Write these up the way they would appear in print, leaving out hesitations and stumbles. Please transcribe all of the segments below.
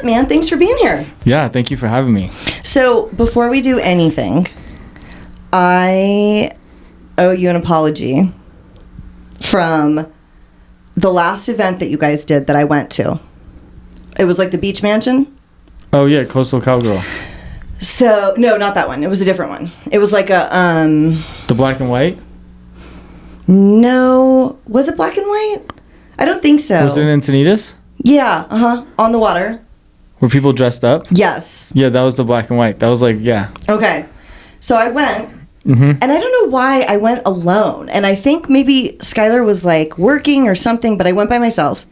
up, man? Thanks for being here. Yeah, thank you for having me. So before we do anything, I owe you an apology from the last event that you guys did that I went to. It was like the beach mansion. Oh yeah, Coastal Cowgirl. So no, not that one. It was a different one. It was like a The black and white? No, was it black and white? I don't think so. Was it in Encinitas? Yeah, on the water. Were people dressed up? Yes. Yeah, that was the black and white. That was like, yeah. Okay. So I went, Mm-hmm. and I don't know why I went alone. And I think maybe Skylar was like working or something, but I went by myself.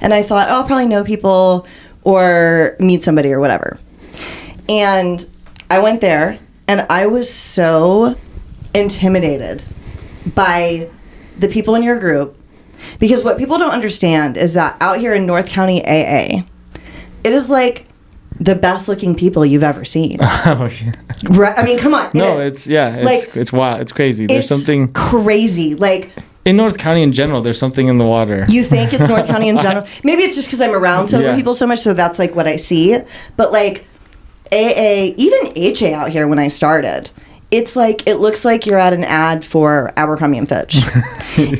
And I thought, oh, I'll probably know people or meet somebody or whatever. And I went there, and I was so intimidated by the people in your group. Because what people don't understand is that out here in North County AA, it is like the best looking people you've ever seen. Oh, yeah. Right? I mean, come on. No, it's wild. It's crazy. There's something crazy. Like, in North County in general, there's something in the water. You think it's North County in general? Maybe it's just because I'm around sober people so much, so that's like what I see. But like AA, even HA out here when I started, it's like, it looks like you're at an ad for Abercrombie & Fitch.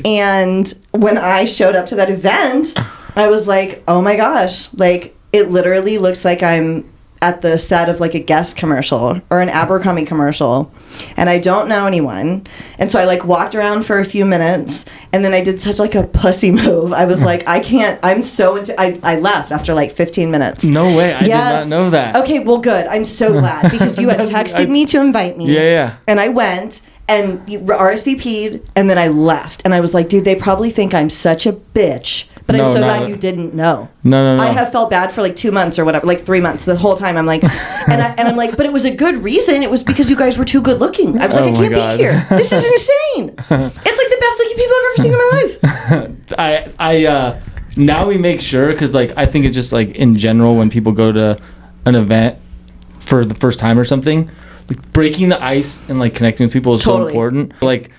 And when I showed up to that event, I was like, oh my gosh, like, it literally looks like I'm at the set of like a Guess commercial or an Abercrombie commercial, and I don't know anyone. And so I like walked around for a few minutes, and then I did such like a pussy move. I was like, I can't, I'm so I left after like 15 minutes. No way. I did not know that. Okay, well, good. I'm so glad, because you had texted me to invite me. Yeah. And I went, and you RSVP'd, and then I left. And I was like, dude, they probably think I'm such a bitch. But I'm so glad you didn't know. No. I have felt bad for like 2 months or whatever, like 3 months. The whole time I'm like, and I'm like, but it was a good reason. It was because you guys were too good looking. I was like, I can't be here. This is insane. It's like the best looking people I've ever seen in my life. Now we make sure, because like I think it's just like in general when people go to an event for the first time or something, like breaking the ice and like connecting with people is so important. Like,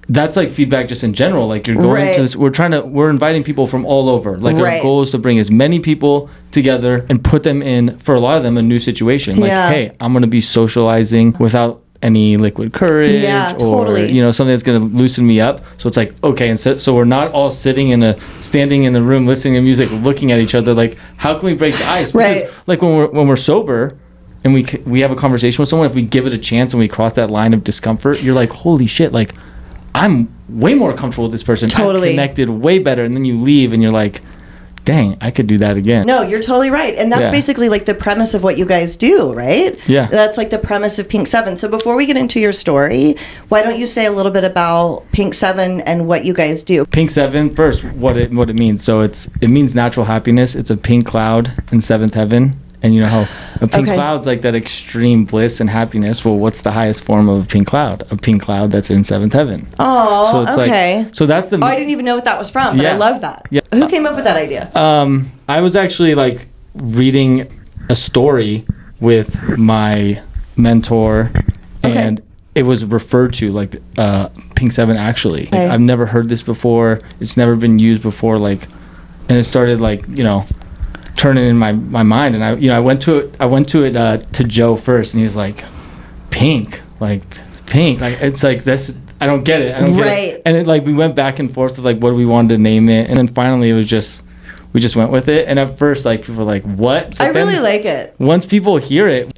that's like feedback just in general. Like, you're going to this, we're inviting people from all over. Like, our goal is to bring as many people together and put them in, for a lot of them, a new situation. Like, hey, I'm going to be socializing without any liquid courage or, you know, something that's going to loosen me up. So it's like, okay, and so we're not all standing in the room, listening to music, looking at each other. Like, how can we break the ice? Because like when we're sober and we have a conversation with someone, if we give it a chance and we cross that line of discomfort, you're like, holy shit, like, I'm way more comfortable with this person. Totally. I've connected way better. And then you leave and you're like, dang, I could do that again. No, you're totally right. And that's basically like the premise of what you guys do, right? Yeah. That's like the premise of Pink 7. So before we get into your story, why don't you say a little bit about Pink 7 and what you guys do? Pink 7, first, what it means. So it means natural happiness. It's a pink cloud in seventh heaven. And you know how a pink cloud's like that extreme bliss and happiness. Well, what's the highest form of a pink cloud? A pink cloud that's in seventh heaven. Oh, so it's like, so that's the... I didn't even know what that was from, but I love that. Yeah. Who came up with that idea? I was actually like reading a story with my mentor, and it was referred to like Pink 7 actually. Like, I've never heard this before. It's never been used before. Like, and it started like, you know, turning in my mind, and I went to it to Joe first, and he was like, pink, like it's like this, I don't get it, and it like we went back and forth with like what we wanted to name it, and then finally it was just, we just went with it. And at first, like, people were like, what? But I really like it. Once people hear it,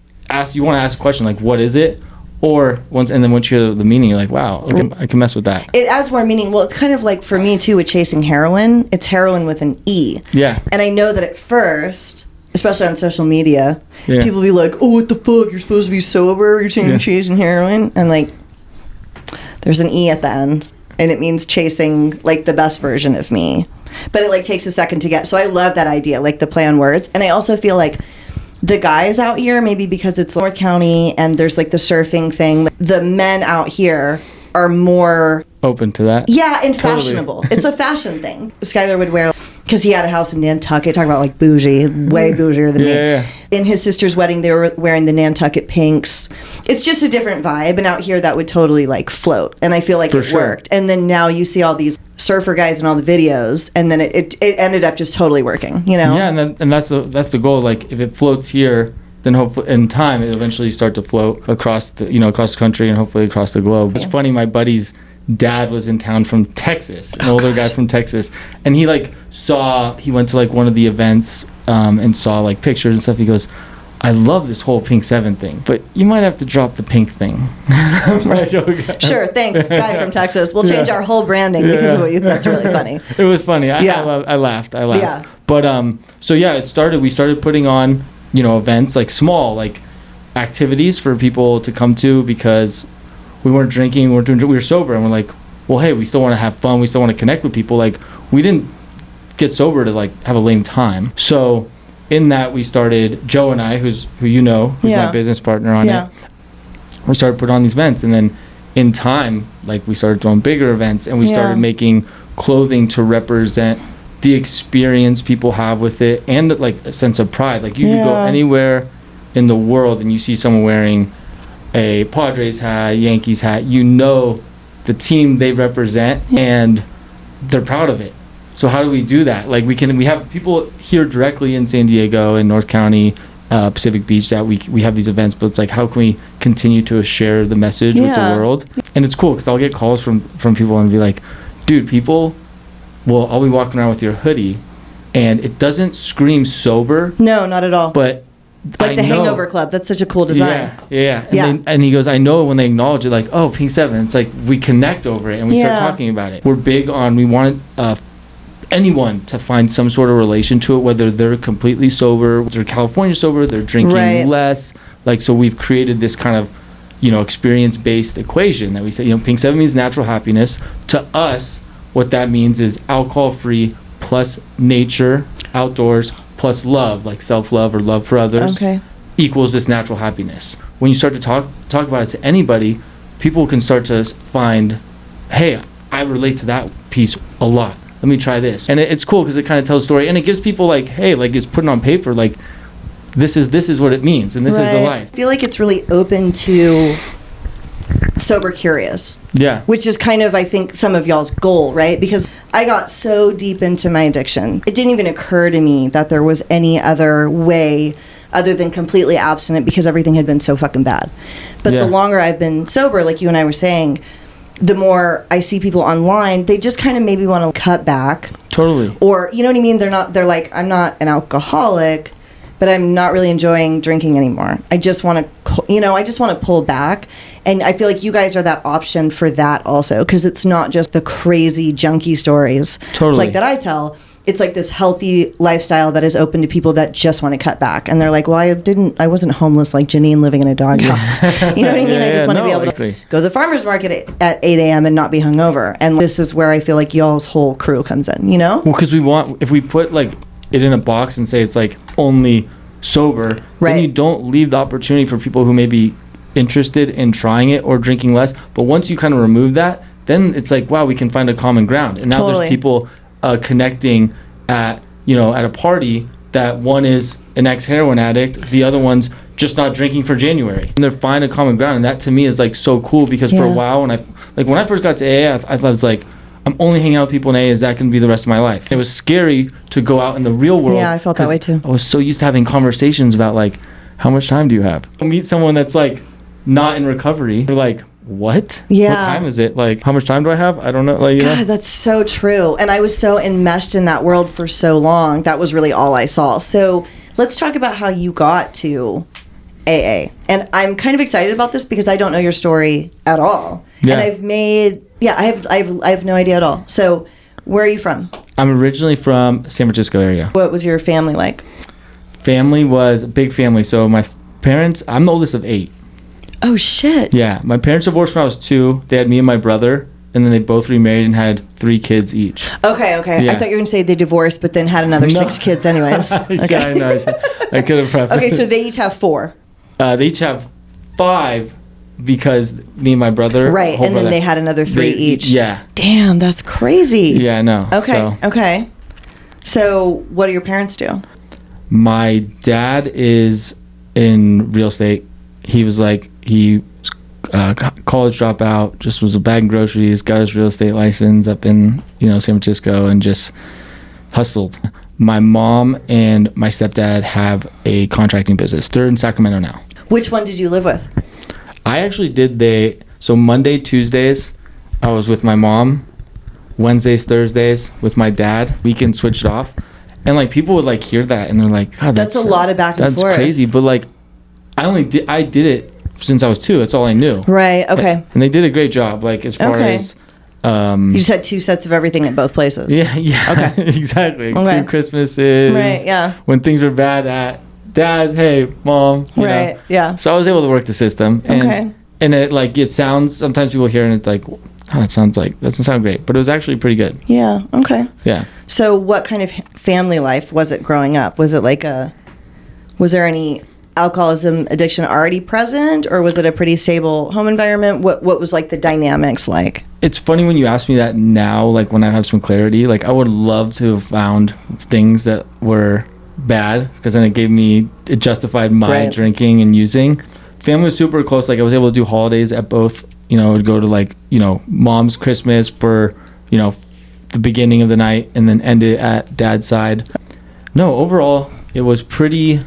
you want to ask a question like, what is it? Or once you hear the meaning, you're like, wow, I can mess with that. It adds more meaning. Well, it's kind of like for me too with chasing heroin. It's heroin with an E. Yeah. And I know that at first, especially on social media, people be like, oh, what the fuck? You're supposed to be sober. You're saying you're chasing heroin. And like, there's an E at the end, and it means chasing like the best version of me. But it like takes a second to get. So I love that idea, like the play on words. And I also feel like the guys out here, maybe because it's North County and there's like the surfing thing, the men out here are more open to that. Yeah, and fashionable. It's a fashion thing. Skylar would wear, because he had a house in Nantucket, talking about like bougie, way bougier than me. In his sister's wedding, they were wearing the Nantucket pinks. It's just a different vibe, and out here that would totally like float, and I feel like it worked. And then now you see all these surfer guys in all the videos, and then it ended up just totally working, you know? Yeah, and that's the goal. Like if it floats here, then hopefully in time it'll eventually start to float across the country and hopefully across the globe. It's funny, my buddy's dad was in town from Texas, an older guy from Texas, and he went to like one of the events and saw like pictures and stuff. He goes, I love this whole Pink 7 thing, but you might have to drop the pink thing. Like, okay. Sure, thanks, guy from Texas. We'll change our whole branding because of that's really funny. It was funny. I laughed. Yeah. But we started putting on, events, like small, like activities for people to come to, because we weren't drinking, we were sober, and we're like, well, hey, we still want to have fun, we still want to connect with people. Like, we didn't get sober to like have a lame time. So in that, we started, Joe and I, who's my business partner on it, we started putting on these events, and then in time, like, we started doing bigger events, and we started making clothing to represent the experience people have with it, and like a sense of pride. Like, you could go anywhere in the world and you see someone wearing a Padres hat, Yankees hat, the team they represent, and they're proud of it. So how do we do that? Like, we have people here directly in San Diego and North County, Pacific Beach, that we have these events, but it's like, how can we continue to share the message with the world? And it's cool because I'll get calls from people and be like, dude, I'll be walking around with your hoodie and it doesn't scream sober. No, not at all. But like the Hangover Club, that's such a cool design. Yeah. And he goes, I know when they acknowledge it, like, oh, Pink 7, it's like we connect over it and we start talking about it. We're big on, we want anyone to find some sort of relation to it, whether they're completely sober, they're California sober, they're drinking less. Like, so we've created this kind of, experience-based equation that we say, Pink 7 means natural happiness. To us, what that means is alcohol-free plus nature, outdoors, plus love, like self-love or love for others, equals this natural happiness. When you start to talk about it to anybody, people can start to find, hey, I relate to that piece a lot. Let me try this. And it's cool because it kind of tells a story, and it gives people like, hey, like, it's putting on paper, like, this is what it means, and this is the life. I feel like it's really open to sober curious. Yeah. Which is kind of, I think, some of y'all's goal, right? Because I got so deep into my addiction, it didn't even occur to me that there was any other way other than completely abstinent, because everything had been so fucking bad. But the longer I've been sober, like you and I were saying, the more I see people online, they just kind of maybe want to cut back. Totally. Or, you know what I mean? They're like, I'm not an alcoholic, but I'm not really enjoying drinking anymore. I just want to pull back. And I feel like you guys are that option for that also, because it's not just the crazy junkie stories like that I tell. It's like this healthy lifestyle that is open to people that just want to cut back. And they're like, well, I wasn't homeless like Janine living in a dog house. You know what I mean? I just want to be able to go to the farmer's market at 8 a.m. and not be hungover. And this is where I feel like y'all's whole crew comes in, you know? Well, because if we put like it in a box and say it's like only sober, then you don't leave the opportunity for people who may be interested in trying it or drinking less. But once you kind of remove that, then it's like, wow, we can find a common ground. And now there's people connecting at a party that one is an ex-heroin addict, the other one's just not drinking for January, and they're finding a common ground. And that to me is like so cool, because for a while when I first got to AA, I was like, I'm only hanging out with people in AA. Is that going to be the rest of my life? It was scary to go out in the real world. Yeah, I felt that way too. I was so used to having conversations about like, how much time do you have? I'll meet someone that's like not in recovery. They're like, what? Yeah. What time is it? Like, how much time do I have? I don't know. Like, God, that's so true. And I was so enmeshed in that world for so long. That was really all I saw. So let's talk about how you got to AA. And I'm kind of excited about this because I don't know your story at all. Yeah. And I have no idea at all. So where are you from? I'm originally from San Francisco area. What was your family like? Family was a big family. So my parents, I'm the oldest of 8. Oh, shit. Yeah. My parents divorced when I was 2. They had me and my brother, and then they both remarried and had 3 kids each. Okay. Yeah. I thought you were going to say they divorced, but then had another 6 kids anyways. Okay. Yeah, I know. I could have prefaced. Okay, so they each have 4. They each have 5 because me and my brother. Right, and then they had another 3 each. Yeah. Damn, that's crazy. Yeah, I know. Okay. So what do your parents do? My dad is in real estate. He was like, he college dropout, just was a bagging groceries, got his real estate license up in San Francisco, and just hustled. My mom and my stepdad have a contracting business. They're in Sacramento now. Which one did you live with? I actually did so Monday, Tuesdays, I was with my mom. Wednesdays, Thursdays with my dad. Weekend switched off. And like people would like hear that and they're like, God, that's a lot of back and forth. That's crazy. But like I did it since I was 2. That's all I knew. Right. Okay. And they did a great job. Like as far as you just had 2 sets of everything at both places. Yeah. Okay. Exactly. Okay. 2 Christmases. Right. Yeah. When things were bad at Dad's, hey, Mom. You know? Yeah. So I was able to work the system. And, and it sounds, sometimes people hear and it's like, oh, that doesn't sound great, but it was actually pretty good. Yeah. Okay. Yeah. So what kind of family life was it growing up? Was it was there any alcoholism addiction already present, or was it a pretty stable home environment? What was like the dynamics like? It's funny when you ask me that now, like when I have some clarity, like I would love to have found things that were bad, because then it justified my drinking and using. Family was super close. Like I was able to do holidays at both. I would go to Mom's Christmas for, the beginning of the night and then end it at Dad's side. No, overall, it was pretty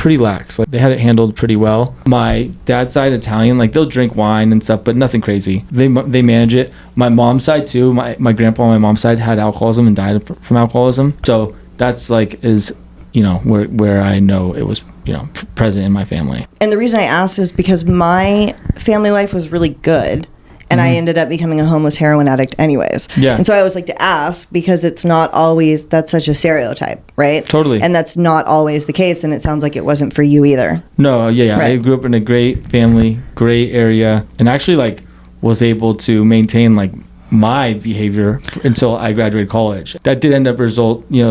lax. Like they had it handled pretty well. My dad's side, Italian, like they'll drink wine and stuff, but nothing crazy. They manage it. My mom's side too. My grandpa on my mom's side had alcoholism and died from alcoholism. So that's where I know it was present in my family. And the reason I asked is because my family life was really good, and I ended up becoming a homeless heroin addict anyways. Yeah. And so I always like to ask, because it's not always, that's such a stereotype, right? Totally. And that's not always the case, and it sounds like it wasn't for you either. No, yeah. Right. I grew up in a great family, great area, and actually was able to maintain my behavior until I graduated college. That did end up result in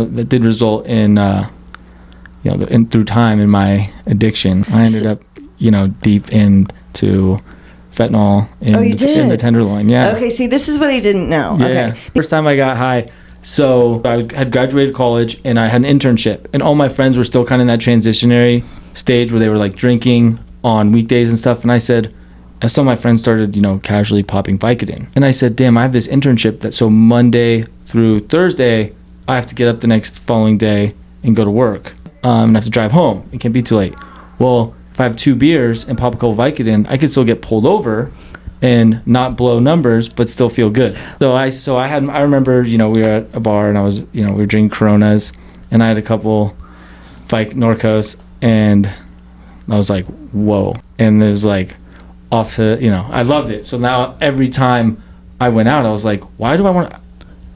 through time in my addiction. I ended up, deep into fentanyl in the Tenderloin. Yeah. Okay, see, this is what I didn't know. Yeah, okay. Yeah. First time I got high. So I had graduated college and I had an internship, and all my friends were still kind of in that transitionary stage where they were drinking on weekdays and stuff. And I said, as some of my friends started, casually popping Vicodin. And I said, damn, I have this internship so Monday through Thursday, I have to get up the next following day and go to work. And I have to drive home. It can't be too late. Well, if I have 2 beers and pop a couple Vicodin, I could still get pulled over and not blow numbers, but still feel good. I remember, we were at a bar and I was, we were drinking Coronas, and I had a couple Norcos, and I was like, whoa. And it was off to, I loved it. So now every time I went out, I was like, I don't want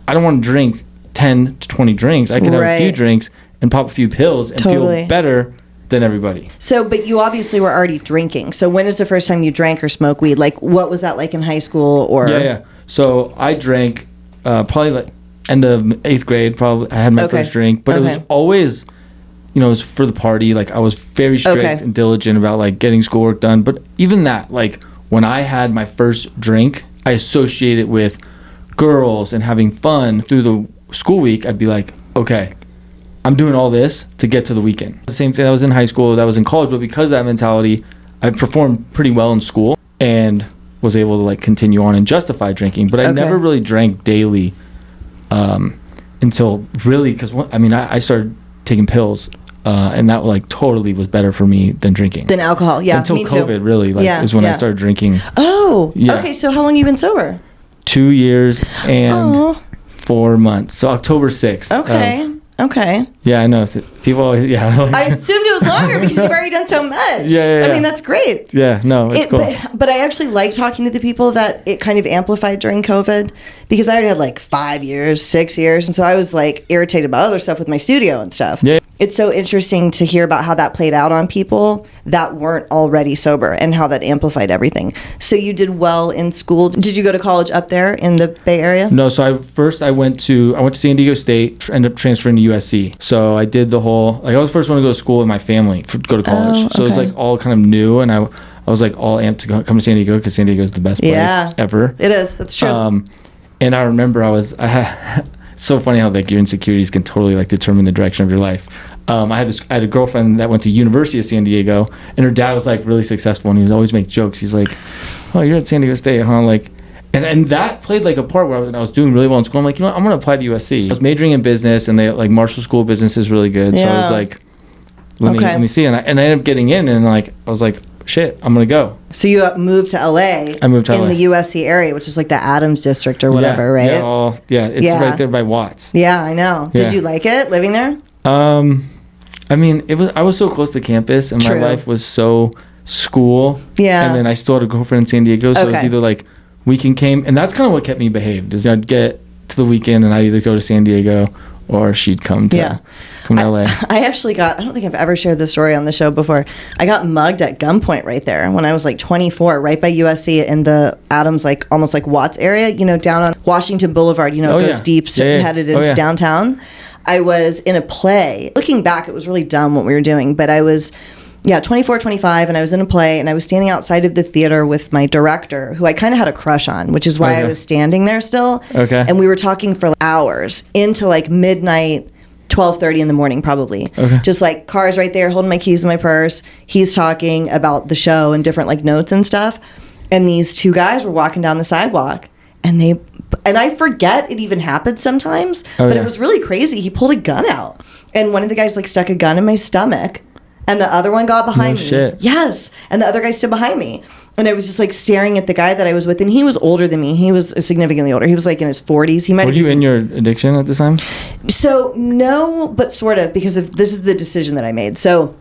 to drink 10 to 20 drinks. I could have a few drinks and pop a few pills and feel better than everybody. So, but you obviously were already drinking. So when is the first time you drank or smoked weed? What was that like in high school? Or Yeah. So I drank probably end of 8th grade. Probably I had my first drink, but it was always, it was for the party. I was very strict and diligent about getting schoolwork done. But even that, when I had my first drink, I associate it with girls and having fun. Through the school week, I'd be like, okay, I'm doing all this to get to the weekend. The same thing that was in high school, that was in college, but because of that mentality, I performed pretty well in school and was able to continue on and justify drinking. But I never really drank daily until really, because I started taking pills, and that totally was better for me than drinking. Than alcohol, yeah. Until COVID really is when I started drinking. Oh, yeah. Okay. So how long have you been sober? 2 years and 4 months. So October 6th. Okay. Yeah, I know. People always, I assumed it was longer because you've already done so much. Yeah. I mean, that's great. Yeah, no, it's cool. But I actually like talking to the people that it kind of amplified during COVID, because I already had 5 years, 6 years. And so I was irritated about other stuff with my studio and stuff. Yeah. It's so interesting to hear about how that played out on people that weren't already sober and how that amplified everything. So you did well in school. Did you go to college up there in the Bay Area? No, so I went to San Diego State, ended up transferring to USC. So I did the whole, I was the first one to go to school in my family to go to college. So it was all kind of new, and I was all amped to come to San Diego because San Diego is the best place ever. It is. That's true. And I remember so funny how your insecurities can totally determine the direction of your life. I had a girlfriend that went to University of San Diego, and her dad was like really successful, and he would always make jokes. He's like, "Oh, you're at San Diego State, huh?" Like, and that played like a part where I was doing really well in school. I'm like, I'm gonna apply to USC. I was majoring in business, and they like Marshall School of Business is really good. So I was like, let me see, and I ended up getting in, and like I was like, shit, I'm gonna go. So you moved to LA. I moved to LA in the USC area, which is like the Adams district or whatever, right? It's right there by Watts. Yeah, I know. Did you like it living there? I mean, I was so close to campus, and my life was so school. Yeah. And then I still had a girlfriend in San Diego, so it's either like weekend came, and that's kind of what kept me behaved. Is I'd get to the weekend, and I'd either go to San Diego, or she'd come to LA. I actually I don't think I've ever shared this story on the show before. I got mugged at gunpoint right there when I was like 24, right by USC in the Adams, like almost like Watts area, down on Washington Boulevard, it goes deep, headed into downtown. I was in a play. Looking back, it was really dumb what we were doing, but I was 24, 25, and I was in a play, and I was standing outside of the theater with my director, who I kind of had a crush on, which is why I was standing there still. Okay. And we were talking for hours into like midnight, 12:30 in the morning probably. Okay. Just like cars right there, holding my keys in my purse. He's talking about the show and different like notes and stuff. And these two guys were walking down the sidewalk, and I forget it even happened sometimes, but it was really crazy. He pulled a gun out, and one of the guys like stuck a gun in my stomach. And the other one got behind me. Shit. Yes. And the other guy stood behind me. And I was just like staring at the guy that I was with. And he was older than me. He was significantly older. He was like in his 40s. Were you in your addiction at this time? So no, but sort of, because this is the decision that I made. So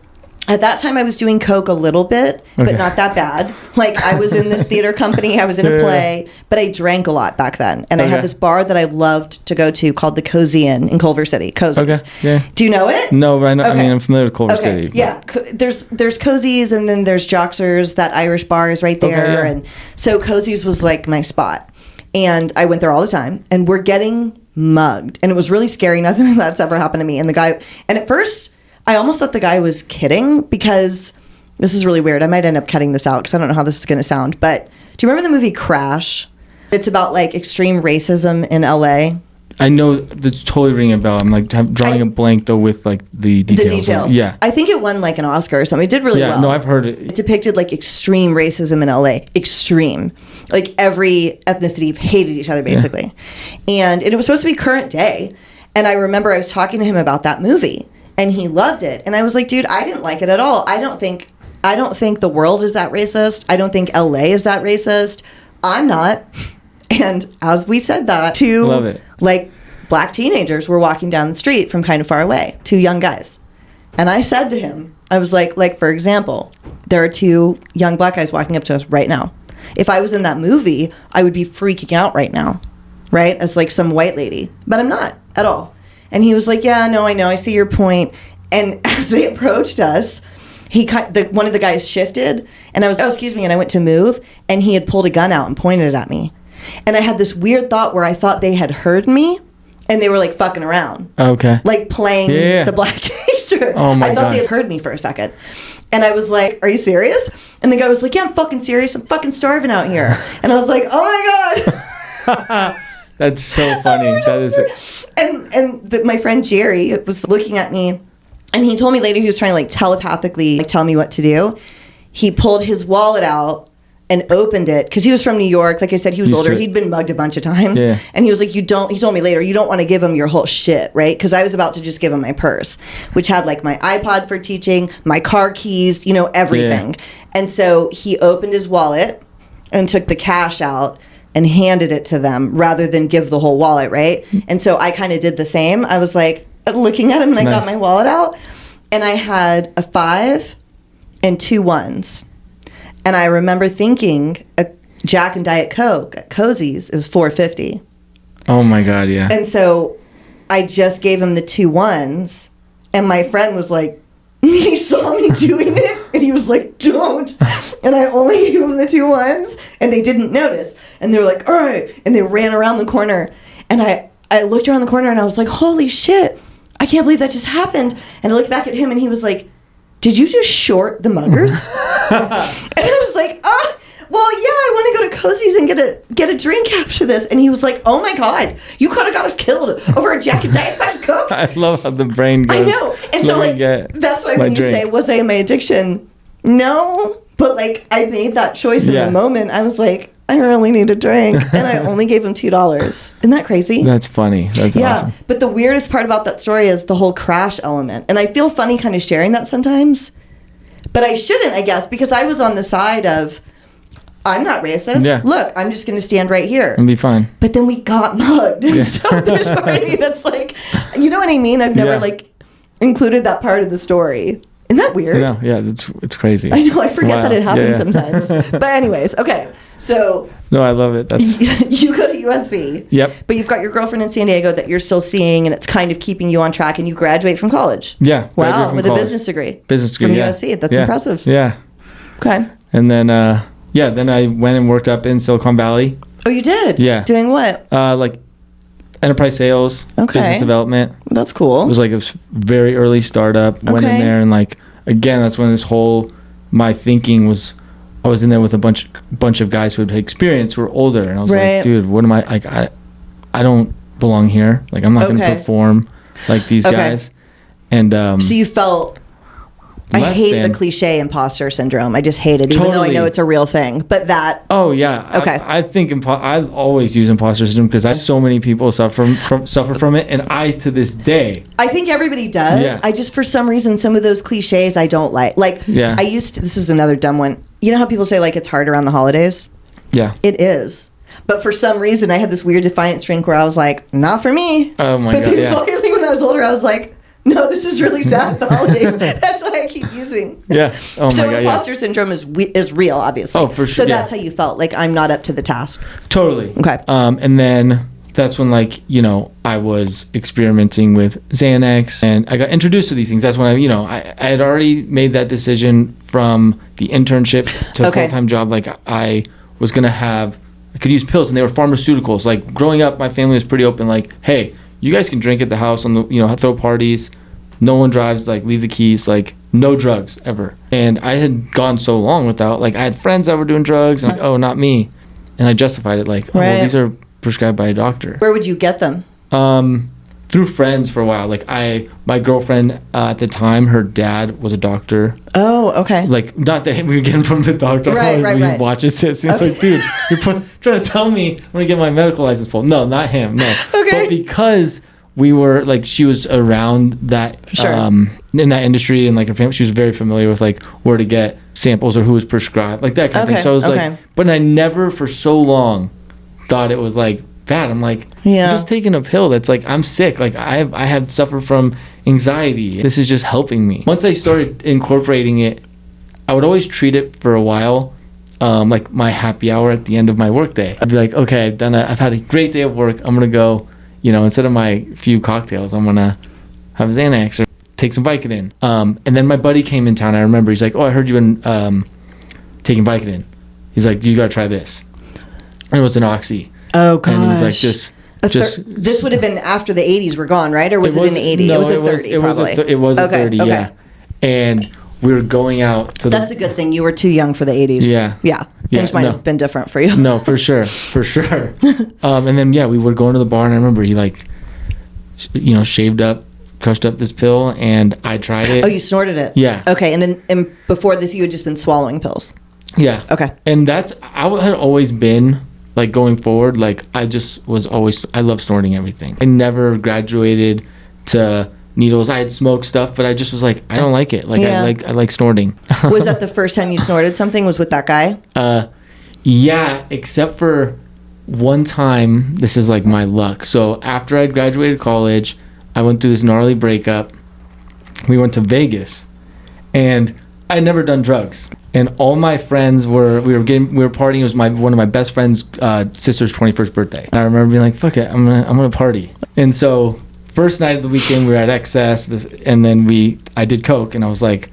at that time I was doing coke a little bit, but not that bad. Like I was in this theater company. I was in a play, but I drank a lot back then. And I had this bar that I loved to go to called the Cozy Inn in Culver City. Cozy's. Okay. Yeah. Do you know it? No, but I mean, I'm familiar with Culver City. But. Yeah. There's Cozy's, and then there's Joxer's, that Irish bar is right there. Okay, and so Cozy's was like my spot. And I went there all the time, and we're getting mugged. And it was really scary. Nothing like that's ever happened to me. And at first I almost thought the guy was kidding, because this is really weird. I might end up cutting this out because I don't know how this is going to sound. But do you remember the movie Crash? It's about like extreme racism in LA. I know that's totally ringing a bell. I'm like drawing a blank though with like the details. The details. Yeah. I think it won like an Oscar or something. It did really well. Yeah, no, I've heard it. It depicted like extreme racism in LA. Extreme. Like every ethnicity hated each other basically. Yeah. And it was supposed to be current day. And I remember I was talking to him about that movie. And he loved it. And I was like, dude, I didn't like it at all. I don't think the world is that racist. I don't think LA is that racist. I'm not. And as we said that, two like black teenagers were walking down the street from kind of far away, two young guys. And I said to him, I was like, for example, there are two young black guys walking up to us right now. If I was in that movie, I would be freaking out right now, right? As like some white lady. But I'm not at all. And he was like, yeah, no, I know. I see your point. And as they approached us, one of the guys shifted. And I was, oh, excuse me. And I went to move. And he had pulled a gun out and pointed it at me. And I had this weird thought where I thought they had heard me. And they were like fucking around. Okay. Like playing the black gangster. Oh my God. I thought they had heard me for a second. And I was like, are you serious? And the guy was like, yeah, I'm fucking serious. I'm fucking starving out here. And I was like, oh my God. That's so funny. That is and my friend Jerry was looking at me, and he told me later he was trying to like telepathically tell me what to do. He pulled his wallet out and opened it, because he was from New York. Like I said, he was older. He'd been mugged a bunch of times. Yeah. And he was like, he told me later, you don't want to give him your whole shit, right? Because I was about to just give him my purse, which had like my iPod for teaching, my car keys, everything. Yeah. And so he opened his wallet and took the cash out and handed it to them rather than give the whole wallet, right? And so I kind of did the same. I was like looking at him, and I got my wallet out, and I had a 5 and 2 1s. And I remember thinking a Jack and Diet Coke at Cozy's is $4.50. Oh my God, yeah. And so I just gave him the 2 1s, and my friend was like, he saw me doing it, and he was like, don't. And I only gave him the 2 1s, and they didn't notice. And they were like, all right. And they ran around the corner. And I looked around the corner, and I was like, holy shit, I can't believe that just happened. And I looked back at him, and he was like, did you just short the muggers? And I was like, well, yeah, I want to go to Cozy's and get a drink after this. And he was like, oh my God, you could have got us killed over a Jack and Diet Coke. I love how the brain goes. I know. And so, like, that's why when you say, was I in my addiction? No. But, like, I made that choice in the moment. I was like, I really need a drink. And I only gave him $2. Isn't that crazy? That's funny. That's awesome. But the weirdest part about that story is the whole crash element. And I feel funny kind of sharing that sometimes. But I shouldn't, I guess, because I was on the side of, I'm not racist. Yeah. Look, I'm just going to stand right here. And be fine. But then we got mugged. Yeah. So there's part of me that's like, you know what I mean? I've never, like, included that part of the story. Isn't that weird? Yeah, it's crazy. I know, I forget that it happens sometimes. But anyways, okay. So no, I love it. You go to USC. Yep. But you've got your girlfriend in San Diego that you're still seeing, and it's kind of keeping you on track, and you graduate from college. Yeah. Wow, with a business degree. Business degree, from USC. That's impressive. Yeah. Okay. And then, then I went and worked up in Silicon Valley. Oh, you did? Yeah. Doing what? Like enterprise sales, business development. That's cool. It was like a very early startup. Went in there and, like, again, that's when my thinking was, I was in there with a bunch of guys who had experience, who were older, and I was like, dude, what am I, like, I don't belong here. Like, I'm not going to perform like these guys. And so you felt, I hate the cliche imposter syndrome. I just hate it, even though I know it's a real thing. But that. Oh yeah. Okay. I think I always use imposter syndrome because so many people suffer from it, and I to this day. I think everybody does. Yeah. I just, for some reason, some of those cliches I don't like. Like, I used to. This is another dumb one. You know how people say, like, it's hard around the holidays? Yeah. It is. But for some reason, I had this weird defiance drink where I was like, not for me. Oh my God. But then finally, when I was older, I was like, no, this is really sad at the holidays. That's what I keep using. Yeah. Oh my God. So imposter syndrome is real, obviously. Oh, for sure. So that's how you felt, like, I'm not up to the task. Totally. Okay. And then that's when, like, I was experimenting with Xanax, and I got introduced to these things. That's when I had already made that decision from the internship to a full-time job. Like, I was going to I could use pills, and they were pharmaceuticals. Like, growing up, my family was pretty open. Like, hey, you guys can drink at the house on the, throw parties. No one drives, like, leave the keys, like, no drugs ever. And I had gone so long without, like, I had friends that were doing drugs, and like, oh, not me. And I justified it, like, oh, well, these are prescribed by a doctor. Where would you get them? Through friends for a while. Like, my girlfriend at the time, her dad was a doctor. Oh, okay. Like, not that we were getting from the doctor. Right. Watches this. It's like, dude, you're trying to tell me I'm going to get my medical license pulled. No, not him. No. Okay. But because we were, like, she was around that, in that industry, and, like, her family, she was very familiar with, like, where to get samples or who was prescribed, like, that kind of thing. So I was like, but I never for so long thought it was, like, bad. I'm like, I'm just taking a pill that's, like, I'm sick. Like, I have suffered from anxiety. This is just helping me. Once I started incorporating it, I would always treat it for a while, like my happy hour at the end of my workday. I'd be like, okay, I've had a great day of work. I'm gonna go, instead of my few cocktails, I'm gonna have Xanax or take some Vicodin. And then my buddy came in town. I remember he's like, oh, I heard you've been taking Vicodin. He's like, you gotta try this. And it was an Oxy. Oh gosh. And he was like, just this would have been after the 80s were gone, right? Or was it an 80? No, it was a 30 probably. It was a 30, yeah. And we were going out to That's a good thing. You were too young for the 80s. Yeah. Things might have been different for you. No, for sure. And then, we would go into the bar, and I remember he, like, shaved up, crushed up this pill, and I tried it. Oh, you snorted it? Yeah. Okay, and before this, you had just been swallowing pills? Yeah. Okay. And I had always been, like, going forward, like, I love snorting everything. I never graduated to needles. I had smoked stuff, but I just was like, I don't like it. Like, I like snorting. Was that the first time you snorted something? Was with that guy? Yeah, except for one time. This is, like, my luck. So after I'd graduated college, I went through this gnarly breakup. We went to Vegas, and I'd never done drugs. And all my friends we were partying. It was one of my best friend's sister's 21st birthday. And I remember being like, fuck it, I'm gonna party. And so first night of the weekend, we were at XS, and then I did coke, and I was like,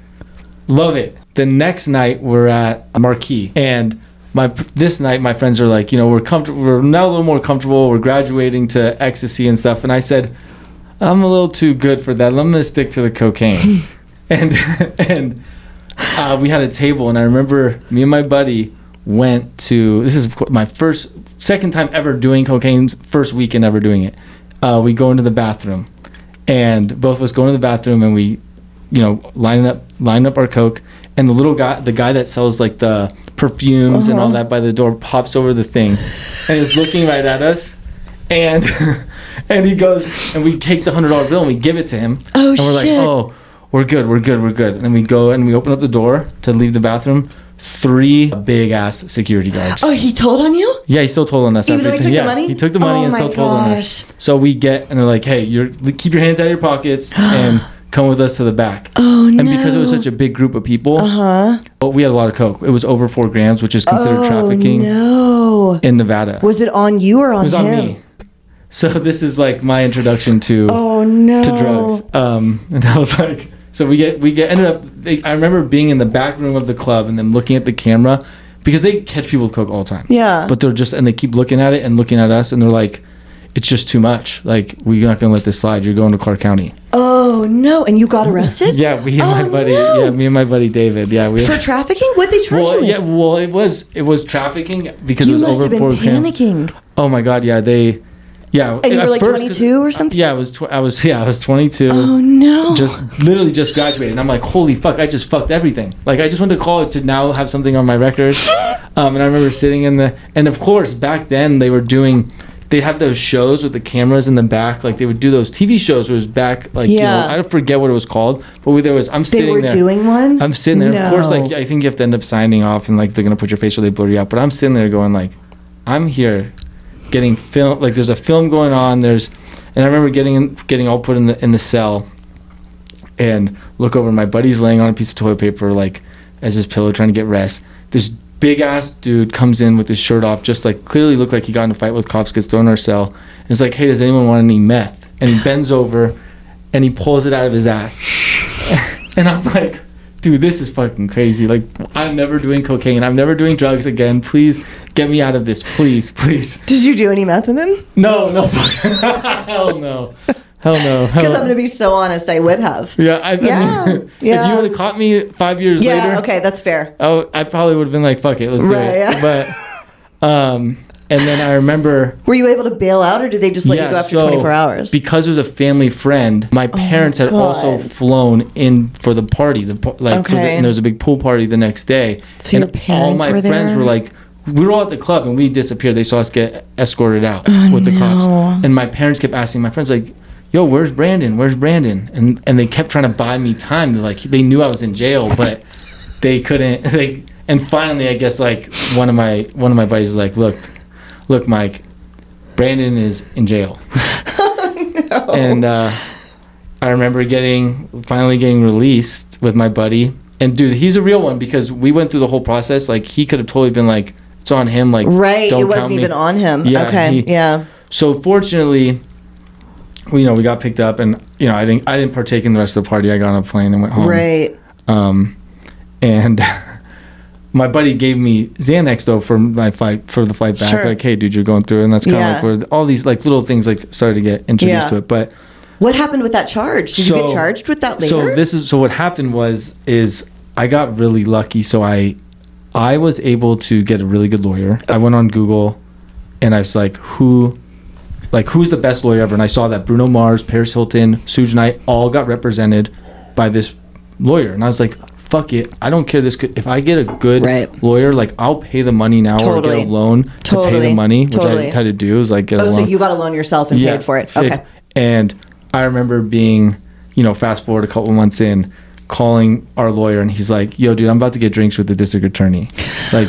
love it. The next night, we're at a Marquee, and this night, my friends are like, we're comfortable. We're now a little more comfortable. We're graduating to ecstasy and stuff. And I said, I'm a little too good for that. I'm gonna stick to the cocaine. and we had a table, and I remember me and my buddy this is my second time ever doing cocaine, first weekend ever doing it. We go into the bathroom, and both of us go into the bathroom, and we, line up our coke, and the guy that sells like the perfumes and all that by the door pops over the thing and is looking right at us, and and he goes, and we take the $100 bill and we give it to him, and we're like, oh, we're good. And then we go and we open up the door to leave the bathroom. 3 big ass security guards. Oh, he told on you? Yeah, he still told on us. Even though he took the money? He took the money and still told on us. So we and they're like, hey, keep your hands out of your pockets and come with us to the back. Oh, no. And because it was such a big group of people, we had a lot of coke. It was over 4 grams, which is considered trafficking in Nevada. Was it on you or on him? It was on me. So this is like my introduction to drugs. And I was like, so we ended up. I remember being in the back room of the club and then looking at the camera, because they catch people with coke all the time. Yeah. But they keep looking at it and looking at us, and they're like, it's just too much. Like, we're not gonna let this slide. You're going to Clark County. Oh no! And you got arrested? Yeah, me and my buddy David. Yeah, for trafficking. What they charge you with? Yeah, well, it was trafficking because it was over 4 grams. You must have been panicking. Oh my God! Yeah, Yeah, and you were like 22 or something? Yeah, I was 22. Oh no! Literally just graduated, and I'm like, holy fuck! I just fucked everything. Like, I just went to college to now have something on my record. And I remember sitting and of course back then they had those shows with the cameras in the back. Like, they would do those TV shows where it was back, like, I don't forget what it was called, but I'm sitting there. They were doing one? I'm sitting there. No. Of course, like, I think you have to end up signing off, and like they're gonna put your face where they blur you out. But I'm sitting there going like, I'm here getting film, like there's a film going on, and I remember getting all put in the cell, and look over, my buddy's laying on a piece of toilet paper, like, as his pillow, trying to get rest. This big ass dude comes in with his shirt off, just like clearly looked like he got in a fight with cops, gets thrown in our cell, and it's like, hey, does anyone want any meth? And he bends over and he pulls it out of his ass. And I'm like, dude, this is fucking crazy. Like, I'm never doing cocaine. I'm never doing drugs again. Please get me out of this. Please. Did you do any meth with him? No. Hell no. Because I'm going to be so honest, I would have. Yeah. I mean, if you would have caught me 5 years later. Yeah, okay, that's fair. Oh, I probably would have been like, fuck it, let's do it. Yeah. But, and then I remember. Were you able to bail out, or did they just let you go after 24 hours? Because it was a family friend, my parents had also flown in for the party. And there was a big pool party the next day. So your parents all my friends were like, we were all at the club and we disappeared. They saw us get escorted out with the cops. And my parents kept asking my friends, like, yo, where's Brandon? And they kept trying to buy me time. They knew I was in jail, but they couldn't. And finally, I guess, like, one of my buddies was like, look, Mike, Brandon is in jail. Oh, no. And I remember finally getting released with my buddy. And dude, he's a real one, because we went through the whole process. Like, he could have totally been like, it's on him. Like, right, don't it wasn't even on him. Yeah, okay, yeah. So fortunately, we got picked up, and I didn't partake in the rest of the party. I got on a plane and went home. Right. And my buddy gave me Xanax though for the flight back. Sure. Like, hey, dude, you're going through it. And that's kind of like where all these like little things like started to get introduced to it. But what happened with that charge? Did you get charged with that later? So what happened is I got really lucky. So I was able to get a really good lawyer. I went on Google and I was like, who's the best lawyer ever? And I saw that Bruno Mars, Paris Hilton, Suge Knight all got represented by this lawyer. And I was like, fuck it, I don't care. If I get a good lawyer, like, I'll pay the money now or get a loan to pay the money, which I tried to do, is like get a loan. So you got a loan yourself and paid for it. Okay. And I remember being, fast forward a couple months in, calling our lawyer, and he's like, yo, dude, I'm about to get drinks with the district attorney. Like,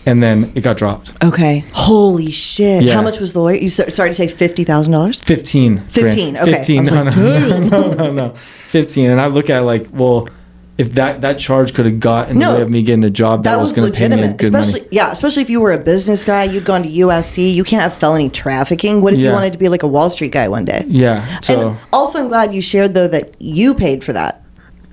and then it got dropped. Okay. Holy shit. Yeah. How much was the lawyer? You started to say $50,000? 15. 15. Okay. 15. No. 15. And I look at it like, well, if that charge could have got in the way of me getting a job that was going to pay me good money. Yeah, especially if you were a business guy, you'd gone to USC, you can't have felony trafficking. What if you wanted to be like a Wall Street guy one day? Yeah. So. And also, I'm glad you shared, though, that you paid for that.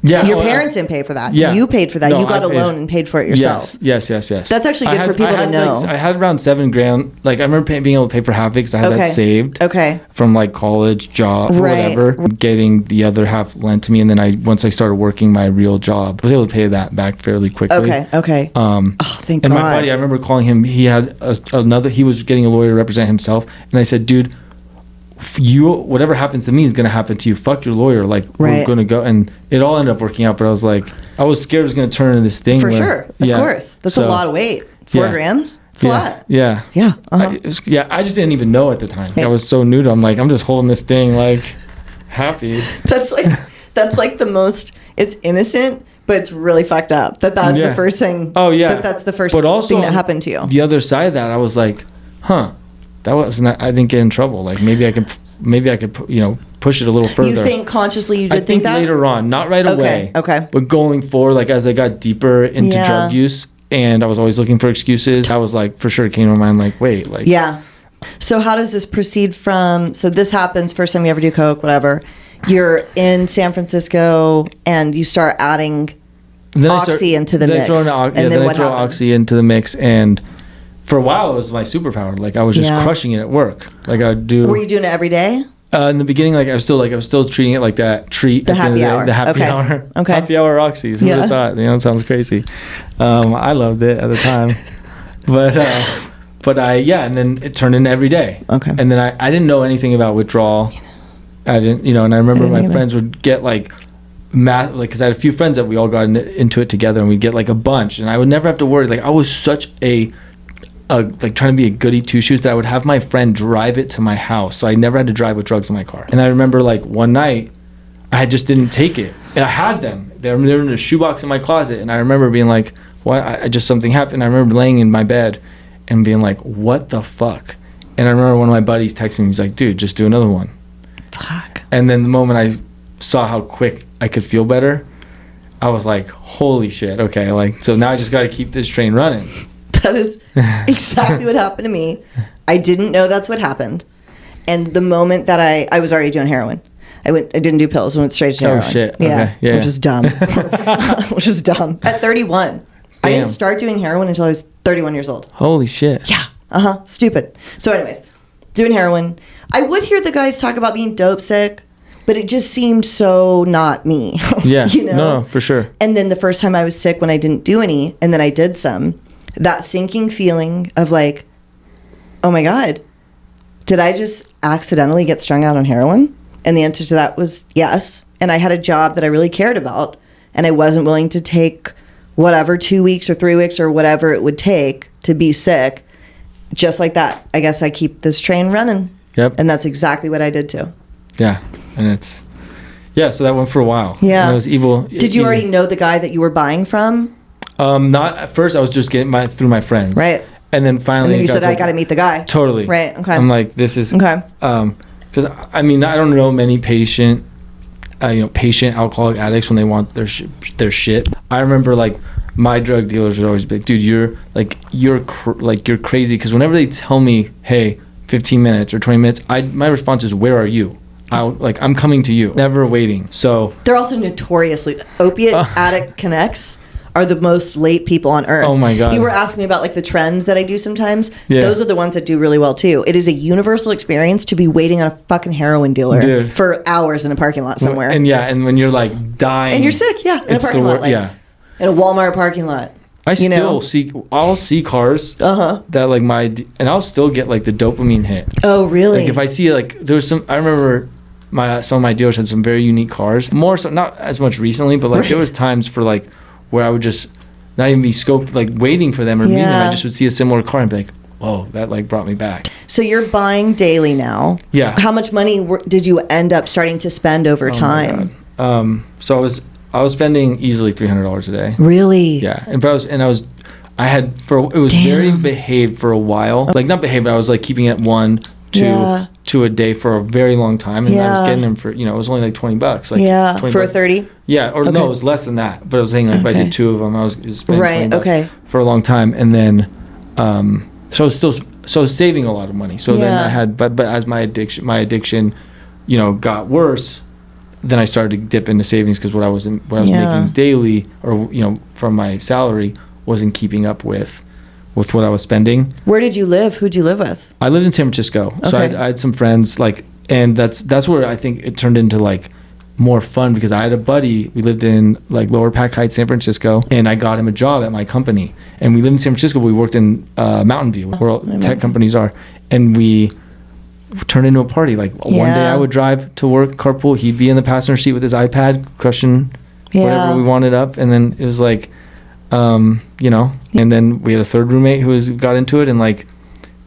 Yeah. Your parents didn't pay for that. Yeah. You paid for that. No, you got I a loan and paid for it yourself. Yes. That's actually good for people to know. I had around $7,000. Like, I remember being able to pay for half of it because I had that saved. Okay. From like college, job, whatever. Getting the other half lent to me, and then once I started working my real job, I was able to pay that back fairly quickly. Okay. Oh, thank God. And my buddy, I remember calling him. He had he was getting a lawyer to represent himself, and I said, dude, whatever happens to me is gonna happen to you. Fuck your lawyer. Like, we're gonna go, and it all ended up working out. But I was like, I was scared it was gonna turn into this thing. For sure, of course, that's a lot of weight. 4 grams. It's a lot. Yeah. I just didn't even know at the time. I was so new to. I'm like, I'm just holding this thing like happy. That's like the most. It's innocent, but it's really fucked up. That's the first thing. Oh yeah. That's the first thing that happened to you. The other side of that, I was like, huh. That wasn't. I didn't get in trouble. Like maybe I could, push it a little further. You think consciously you did think that? Later on, not right away. Okay. But going forward, like as I got deeper into drug use, and I was always looking for excuses, I was like, for sure, it came to my mind, like, wait, like. Yeah. So how does this proceed from? So this happens first time you ever do coke, whatever. You're in San Francisco, and you start adding oxy into the mix. Then I throw oxy into the mix, and. For a while, it was my superpower. Like I was just crushing it at work. Like I would do. Were you doing it every day? In the beginning, I was still treating it like that treat. The happy hour. The happy hour. Okay. Happy hour oxy. Who would have thought? It sounds crazy. I loved it at the time, and then it turned into every day. Okay. And then I didn't know anything about withdrawal. I didn't, and I remember my friends would get like. Because I had a few friends that we all got into it together, and we'd get like a bunch, and I would never have to worry. Like I was such like trying to be a goody two shoes that I would have my friend drive it to my house, so I never had to drive with drugs in my car. And I remember like one night I just didn't take it, and I had them. They were in a shoebox in my closet, and I remember being like, "What?" I just something happened. I remember laying in my bed and being like, "What the fuck?" And I remember one of my buddies texting me. He's like, "Dude, just do another one." Fuck. And then the moment I saw how quick I could feel better, I was like, "Holy shit!" Okay, like so now I just got to keep this train running. That is exactly what happened to me. I didn't know that's what happened. And the moment that I was already doing heroin. I didn't do pills. I went straight to heroin. Oh, shit. Yeah. Okay. Yeah. Which is dumb. Which is dumb. At 31. Damn. I didn't start doing heroin until I was 31 years old. Holy shit. Yeah. Stupid. So anyways, doing heroin. I would hear the guys talk about being dope sick, but it just seemed so not me. Yeah. No, for sure. And then the first time I was sick when I didn't do any, and then I did some, that sinking feeling of like, oh my God, did I just accidentally get strung out on heroin? And the answer to that was yes. And I had a job that I really cared about, and I wasn't willing to take whatever 2 weeks or 3 weeks or whatever it would take to be sick. Just like that. I guess I keep this train running. Yep. And that's exactly what I did too. Yeah. And so that went for a while. Yeah. And it was evil. Did you already know the guy that you were buying from? Not at first. I was just getting through my friends. Right. And then finally, you said, I got to meet the guy. Totally. Right. Okay. I'm like, this is okay. Because I don't know many patient alcoholic addicts when they want their shit. I remember like my drug dealers would always be like, dude, you're crazy. Because whenever they tell me, hey, 15 minutes or 20 minutes, my response is, where are you? I'm coming to you. Never waiting. So they're also notoriously opiate addict connects are the most late people on earth. Oh my God. You were asking me about like the trends that I do sometimes. Yeah. Those are the ones that do really well too. It is a universal experience to be waiting on a fucking heroin dealer for hours in a parking lot somewhere. And when you're like dying. And you're sick, in a parking lot. In a Walmart parking lot. I'll see cars that like and I'll still get like the dopamine hit. Oh, really? Like if I see like I remember some of my dealers had some very unique cars. More so, not as much recently, but like there was times for like where I would just not even be scoped, like waiting for them or meeting them. I just would see a similar car and be like, whoa, that like brought me back. So you're buying daily now. Yeah. How much money did you end up starting to spend over time? So I was spending easily $300 a day. Really? Yeah. It was very behaved for a while. Like not behaved, but I was like keeping it 1 to a day for a very long time, and I was getting them for it was only like $20, like for 30. Yeah, or no, it was less than that. But I was saying like if I did 2 of them, I was spending $20 for a long time, and then so I was saving a lot of money. So then I had, but as my addiction got worse, then I started to dip into savings because what I was making daily, or from my salary, wasn't keeping up with what I was spending. Where did you live? Who'd you live with? I lived in San Francisco. Okay. So I had some friends, and that's where I think it turned into more fun, because I had a buddy. We lived in Lower Pack Heights, San Francisco, and I got him a job at my company. And we lived in San Francisco, but we worked in Mountain View, where all tech companies are. And we turned into a party. One day I would drive to work, carpool. He'd be in the passenger seat with his iPad, crushing whatever we wanted up. And then it was and then we had a third roommate who got into it. And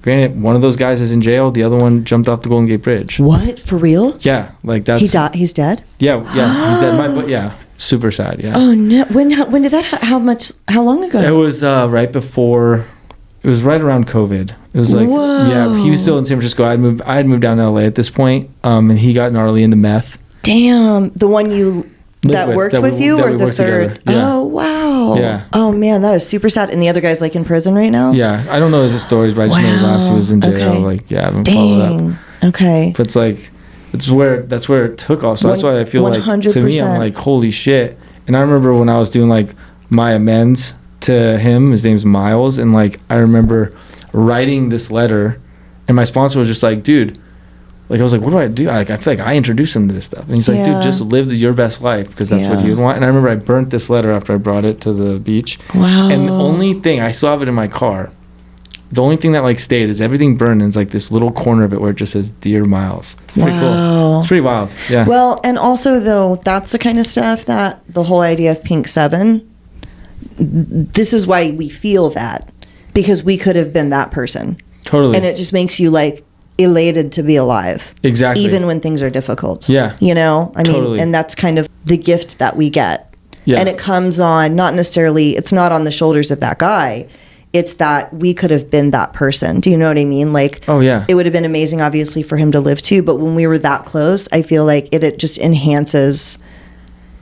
granted, one of those guys is in jail. The other one jumped off the Golden Gate Bridge. What? For real? Yeah. That's... He's dead? Yeah. He's dead. Super sad. Yeah. Oh, no. When did that, how long ago? It was right before, it was right around COVID. It was Whoa. Yeah, he was still in San Francisco. I had moved down to LA at this point, and he got gnarly into meth. Damn. The one that worked with you, or the third? Yeah. Oh, wow. Yeah. Oh, man, that is super sad. And the other guy's in prison right now? Yeah. I don't know his stories, but I just know last he was in jail. Okay. I haven't followed up. Okay. But that's where it took off. So that's why I feel 100%. To me, I'm holy shit. And I remember when I was doing my amends to him, his name's Miles, and I remember writing this letter, and my sponsor was just dude, I was what do I do? I feel I introduced him to this stuff, and he's dude, just live your best life, because that's what he would want. And I remember I burnt this letter after I brought it to the beach. Wow. And the only thing, I still have it in my car, the only thing that stayed is everything burned, and it's this little corner of it where it just says Dear Miles. Pretty cool. It's pretty wild. Yeah. Well, and also though, that's the kind of stuff that the whole idea of Pink 7, this is why we feel that, because we could have been that person. Totally. And it just makes you elated to be alive. Exactly. Even when things are difficult. Yeah. Totally. And that's kind of the gift that we get. Yeah. And it comes on, it's not on the shoulders of that guy. It's that we could have been that person. Do you know what I mean? Oh yeah. It would have been amazing, obviously, for him to live too. But when we were that close, I feel it just enhances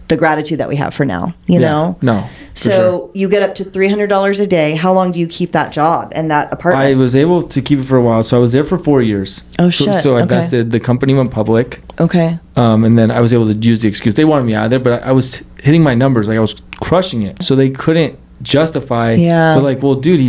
the gratitude that we have for now, you know? No. So you get up to $300 a day. How long do you keep that job and that apartment? I was able to keep it for a while. So I was there for 4 years. Oh, shit. So I invested, the company went public. Okay. And then I was able to use the excuse. They wanted me out of there, but I was hitting my numbers. I was crushing it. So they couldn't justify. Yeah. They're well, dude,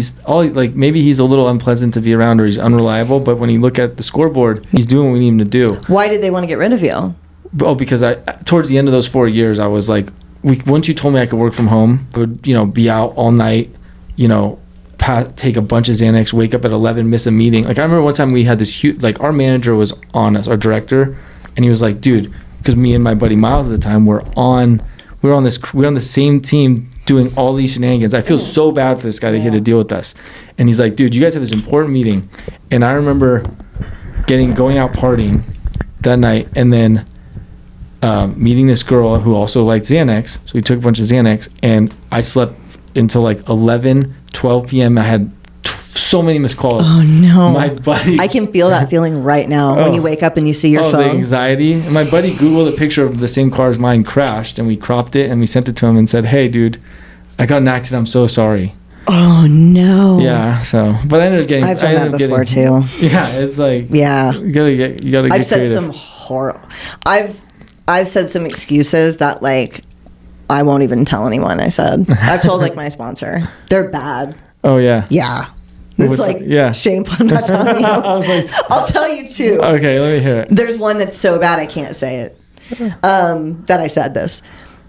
maybe he's a little unpleasant to be around, or he's unreliable, but when you look at the scoreboard, he's doing what we need him to do. Why did they want to get rid of you? Oh, because towards the end of those 4 years, I was once you told me I could work from home, I would, be out all night, take a bunch of Xanax, wake up at 11, miss a meeting. I remember one time we had this huge, our manager was on us, our director, and he was dude, because me and my buddy Miles at the time were on the same team doing all these shenanigans. I feel so bad for this guy that he had to deal with us. And he's dude, you guys have this important meeting. And I remember going out partying that night, and then meeting this girl who also liked Xanax. So we took a bunch of Xanax, and I slept until 11, 12 p.m. I had so many missed calls. Oh, no. My buddy... I can feel that feeling right now when you wake up and you see your phone. The anxiety. And my buddy Googled a picture of the same car as mine crashed, and we cropped it, and we sent it to him and said, hey, dude, I got in an accident. I'm so sorry. Oh, no. Yeah, so... But I ended up getting... I've done that before, too. Yeah, it's Yeah. You gotta get I've said creative. some horrible... I've said some excuses that I won't even tell anyone. I've told my sponsor. They're bad. Oh yeah. Yeah. It's shameful. I'm not telling you. I'll tell you too. Okay, let me hear it. There's one that's so bad I can't say it. That I said this.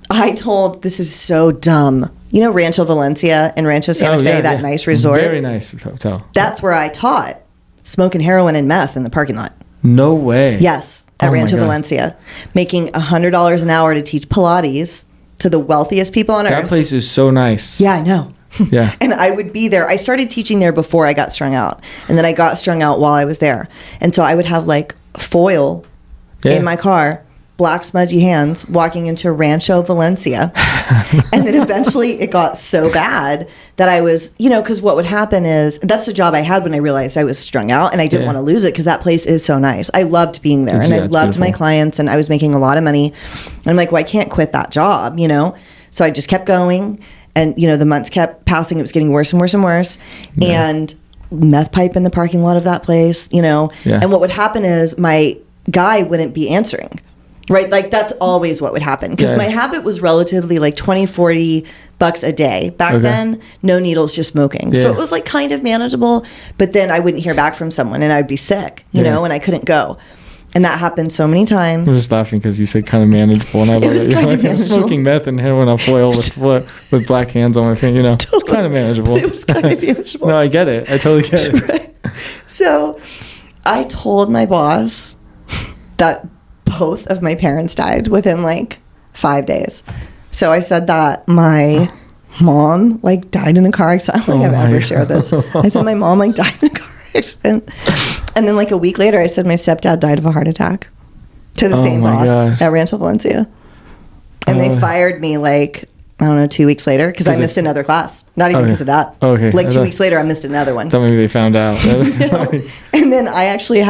This is so dumb. You know Rancho Valencia and Rancho Santa Fe, that nice resort? Very nice hotel. That's where I taught smoking heroin and meth in the parking lot. No way. Yes. At Rancho Valencia, making $100 an hour to teach Pilates to the wealthiest people on earth. That place is so nice. Yeah, I know. Yeah. And I would be there. I started teaching there before I got strung out. And then I got strung out while I was there. And so I would have foil in my car, black smudgy hands, walking into Rancho Valencia. And then eventually it got so bad that I was, because what would happen is, that's the job I had when I realized I was strung out, and I didn't want to lose it, because that place is so nice. I loved being there, and I loved beautiful. My clients, and I was making a lot of money. And I'm well, I can't quit that job, So I just kept going, and, the months kept passing. It was getting worse and worse and worse. Yeah. And meth pipe in the parking lot of that place, And what would happen is my guy wouldn't be answering. Right, like that's always what would happen because my habit was relatively like $20-$40 a day back then. No needles, just smoking. So it was like kind of manageable. But then I wouldn't hear back from someone, and I'd be sick, you know, and I couldn't go. And that happened so many times. I'm just laughing because you said kind of manageable, and I love it. Kind of manageable. Smoking meth and heroin on foil with black hands on my finger, you know, totally. Kind of manageable. But it was kind of manageable. No, I get it. I totally get it. Right. So I told my boss that both of my parents died within like 5 days. So I said that my mom like died in a car accident. I don't think I've ever shared this. I said my mom like died in a car accident. And then like a week later I said my stepdad died of a heart attack to the same boss at Rancho Valencia. And they fired me like, I don't know, 2 weeks later because I missed another class. Not even because of that. Okay. Like 2 weeks later I missed another one. I thought maybe they found out. And then I actually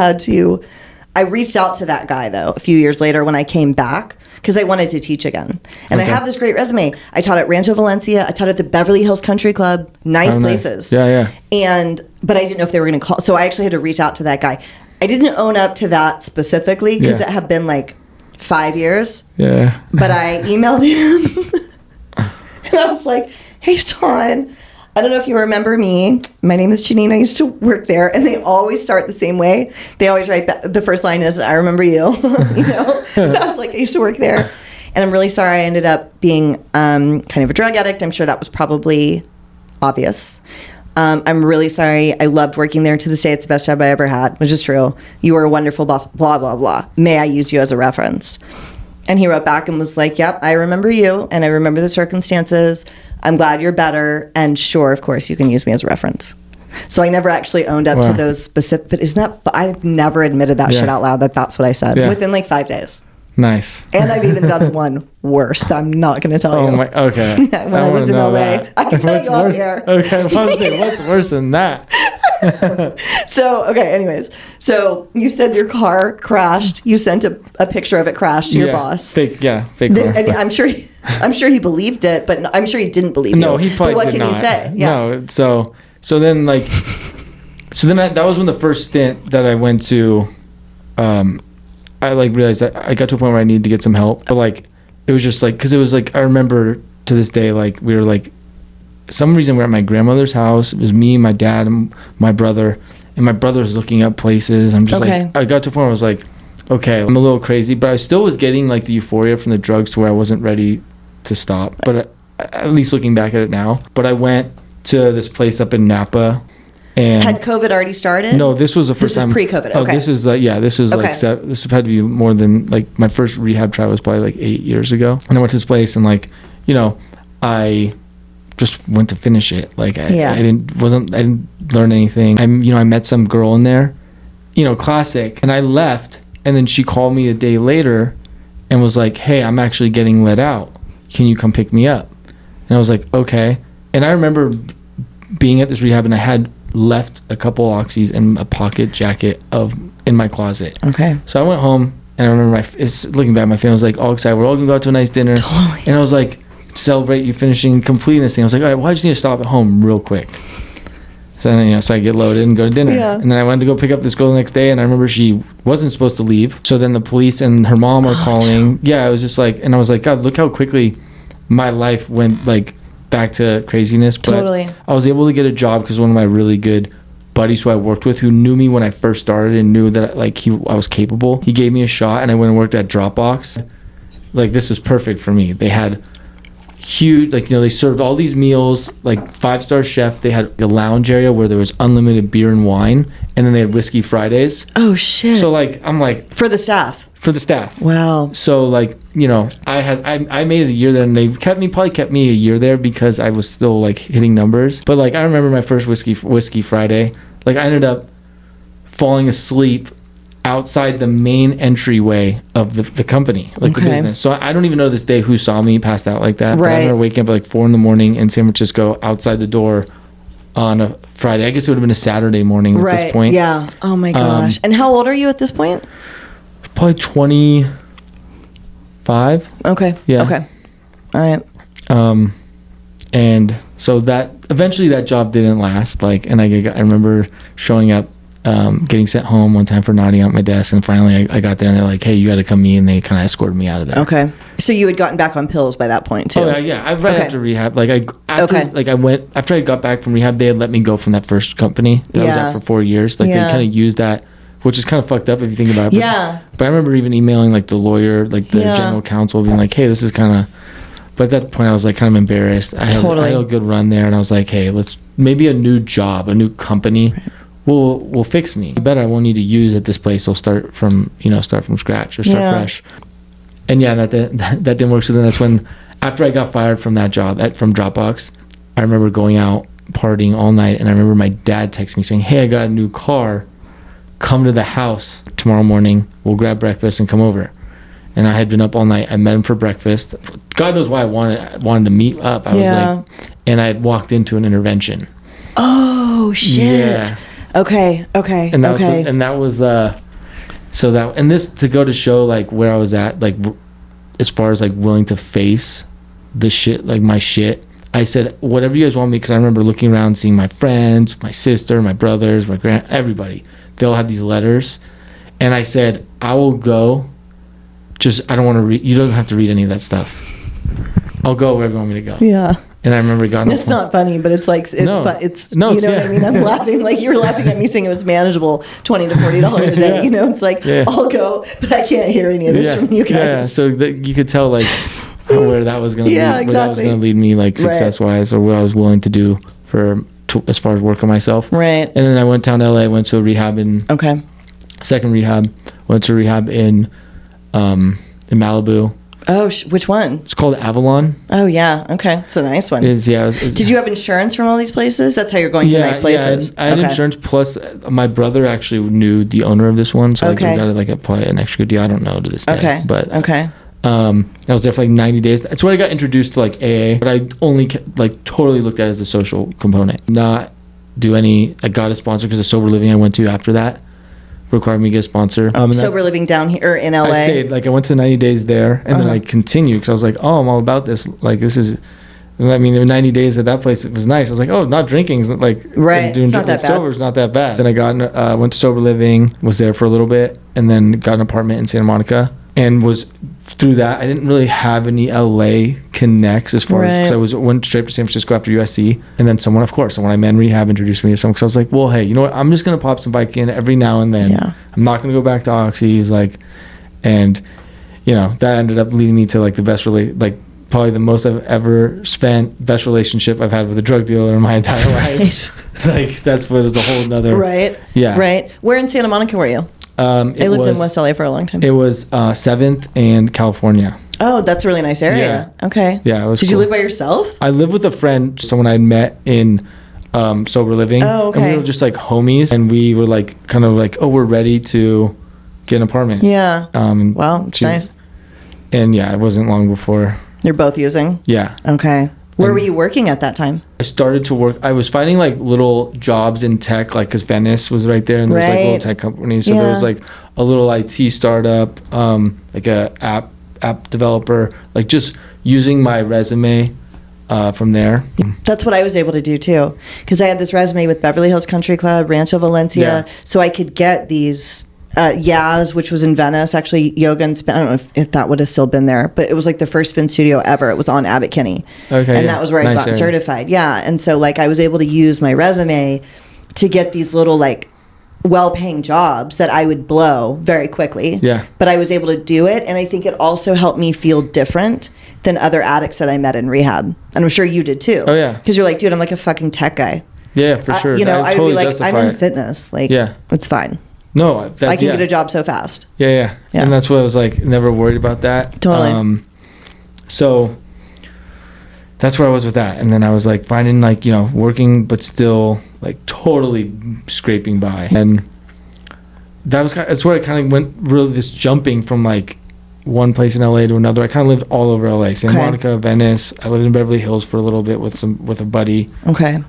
I reached out to that guy, though, a few years later when I came back because I wanted to teach again. And I have this great resume. I taught at Rancho Valencia. I taught at the Beverly Hills Country Club. Nice places. Nice. Yeah. But I didn't know if they were going to call. So I actually had to reach out to that guy. I didn't own up to that specifically because it had been like 5 years. Yeah. But I emailed him. And I was like, hey, Sean, I don't know if you remember me. My name is Janine. I used to work there. And they always start the same way. They always write the first line is, I remember you. You know? And I was like, I used to work there. And I'm really sorry I ended up being kind of a drug addict. I'm sure that was probably obvious. I'm really sorry. I loved working there. To this day, it's the best job I ever had, which is true. You were a wonderful boss, blah, blah, blah. May I use you as a reference? And he wrote back and was like, yep, I remember you. And I remember the circumstances. I'm glad you're better. And sure, of course, you can use me as a reference. So I never actually owned up to those specific, but isn't that, I've never admitted that shit out loud, that's what I said within like 5 days. Nice. And I've even done one worse that I'm not going to tell you. Okay. When I was in LA. That. I can tell you off here. Okay, what's worse than that? So, okay, anyways. So you said your car crashed. You sent a picture of it crashed to your boss. Fake car. And I'm sure he believed it, but I'm sure he didn't believe you. No, he probably but what did can not. you say? Yeah. No, so then like, that was when the first stint that I went to, I like realized that I got to a point where I needed to get some help. But like, it was just like, because it was like, I remember to this day, like we were like, some reason we're at my grandmother's house. It was me, my dad, and my brother. And my brother was looking up places. I'm just like, I got to a point where I was like, okay, I'm a little crazy, but I still was getting like the euphoria from the drugs to where I wasn't ready to stop. But at least looking back at it now. But I went to this place up in Napa. And had COVID already started? No, this was the first time. This is pre-COVID. Oh, this is like this had to be more than like my first rehab trial was probably like 8 years ago. And I went to this place and like, you know, I just went to finish it. Like I didn't learn anything. I met some girl in there, you know, classic. And I left, and then she called me a day later and was like, hey, I'm actually getting let out. Can you come pick me up? And I was like, okay. And I remember being at this rehab and I had left a couple oxys and a pocket jacket in my closet. Okay. So I went home and I remember looking back, my family was like all excited. We're all gonna go out to a nice dinner. Totally. And I was like, celebrate you completing this thing. I was like, all right, well, I just need to stop at home real quick. So then, so I get loaded and go to dinner. Yeah. And then I went to go pick up this girl the next day, and I remember she wasn't supposed to leave. So then the police and her mom are calling. No. Yeah, I was just like, and I was like, God, look how quickly my life went like back to craziness. But totally. I was able to get a job because one of my really good buddies who I worked with, who knew me when I first started and knew that I was capable, he gave me a shot, and I went and worked at Dropbox. Like, this was perfect for me. They had huge, like, you know, they served all these meals, like 5-star chef. They had a lounge area where there was unlimited beer and wine, and then they had Whiskey Fridays. Oh shit. So like, I'm like, for the staff. Wow. So like, you know, I made it a year there, and they probably kept me a year there because I was still like hitting numbers. But like, I remember my first Whiskey Friday, like I ended up falling asleep outside the main entryway of the company, like the business. So I don't even know this day who saw me passed out like that. Right. But I remember waking up at like 4 a.m. in San Francisco outside the door on a Friday. I guess it would have been a Saturday morning at this point. Yeah. Oh my gosh. And how old are you at this point? Probably 25. Okay. Yeah. Okay. All right. And so that eventually that job didn't last. Like, and I remember showing up getting sent home one time for nodding out my desk, and finally I got there and they're like, hey, you got to come meet, and they kind of escorted me out of there. Okay. So you had gotten back on pills by that point too? Oh yeah. I right after rehab. After I got back from rehab, they had let me go from that first company that I was at for 4 years. Like they kind of used that, which is kind of fucked up if you think about it. But I remember even emailing like the lawyer, like the general counsel, being like, hey, this is kind of. But at that point, I was like kind of embarrassed. I had a good run there, and I was like, hey, maybe a new job, a new company. Right. will fix me. I bet I won't need to use at this place. I'll start from scratch or start fresh. And that didn't work. So then that's when, after I got fired from that job from Dropbox, I remember going out partying all night, and I remember my dad texted me saying, hey, I got a new car. Come to the house tomorrow morning. We'll grab breakfast and come over. And I had been up all night. I met him for breakfast. God knows why I wanted to meet up. I was like, and I had walked into an intervention. Oh shit. Yeah. Okay. And that was this to go to show like where I was at, like as far as like willing to face the shit, like my shit. I said, whatever you guys want me, because I remember looking around, seeing my friends, my sister, my brothers, my everybody. They all had these letters, and I said, I will go. Just I don't want to read. You don't have to read any of that stuff. I'll go wherever you want me to go. Yeah. And I remember it's not funny, but it's like it's fun. It's you know what I mean. I'm laughing like you're laughing at me saying it was manageable, $20 to $40 a day. You know, it's like I'll go, but I can't hear any of this from you guys. Yeah. So you could tell like where that was going to lead, where that was going to lead me, like success wise, or what I was willing to do as far as work on myself. Right. And then I went down to LA, went to a rehab second rehab, went to rehab in Malibu. Oh, which one? It's called Avalon. Oh, yeah. Okay. It's a nice one. It's Did you have insurance from all these places? That's how you're going to nice places. Yeah, I had insurance, plus my brother actually knew the owner of this one, so I got like probably an extra good deal. I don't know to this day. Okay. But I was there for like 90 days. That's where I got introduced to like AA, but I only like totally looked at it as the social component. I got a sponsor because of sober living I went to after that. Required me to get a sponsor. Sober living down here in LA. I stayed. Like I went to 90 days there, and then I continued because I was like, oh, I'm all about this. Like this is. I mean, in 90 days at that place, it was nice. I was like, oh, not drinking is like doing sober is not that bad. Then I went to sober living, was there for a little bit, and then got an apartment in Santa Monica, and was through that. I didn't really have any LA connects as far as because went straight to San Francisco after USC, and then someone I met in rehab introduced me to someone because I was like, well, hey, you know what? I'm just gonna pop some bike in every now and then. Yeah. I'm not gonna go back to Oxys, and that ended up leading me to like the best probably the most I've ever spent, best relationship I've had with a drug dealer in my entire life. Like that's what is a whole nother. Right. Yeah. Right. Where in Santa Monica were you? I lived in West LA for a long time. It was 7th and California. Oh, that's a really nice area. Yeah. Okay. Yeah, it was. Did you live by yourself? I lived with a friend, someone I'd met in sober living. Oh, okay. And we were just like homies, and we were like kind of like, oh, we're ready to get an apartment. Yeah. Wow, it's nice. And it wasn't long before. You're both using? Yeah. Okay. Where were you working at that time? I started to work. I was finding like little jobs in tech, like because Venice was right there, and there was like little tech companies. So there was like a little IT startup, like a app developer, like just using my resume from there. That's what I was able to do too, because I had this resume with Beverly Hills Country Club, Rancho Valencia, so I could get these. Yaz, which was in Venice, actually yoga and spin. I don't know if that would have still been there, but it was like the first spin studio ever. It was on Abbot Kinney. Okay. And that was where I got certified. Yeah. And so like I was able to use my resume to get these little like well-paying jobs that I would blow very quickly. Yeah. But I was able to do it. And I think it also helped me feel different than other addicts that I met in rehab. And I'm sure you did too. Oh yeah. Because you're like, dude, I'm like a fucking tech guy. Yeah, for sure. I would be like, I'm in fitness. Like, it's fine. No, I can get a job so fast. Yeah. And that's what I was like, never worried about that. Totally. So that's where I was with that. And then I was like finding like, working, but still like totally scraping by. And that's where I kind of went really this jumping from like one place in LA to another. I kind of lived all over LA, Santa Monica, Venice. I lived in Beverly Hills for a little bit with a buddy. Okay.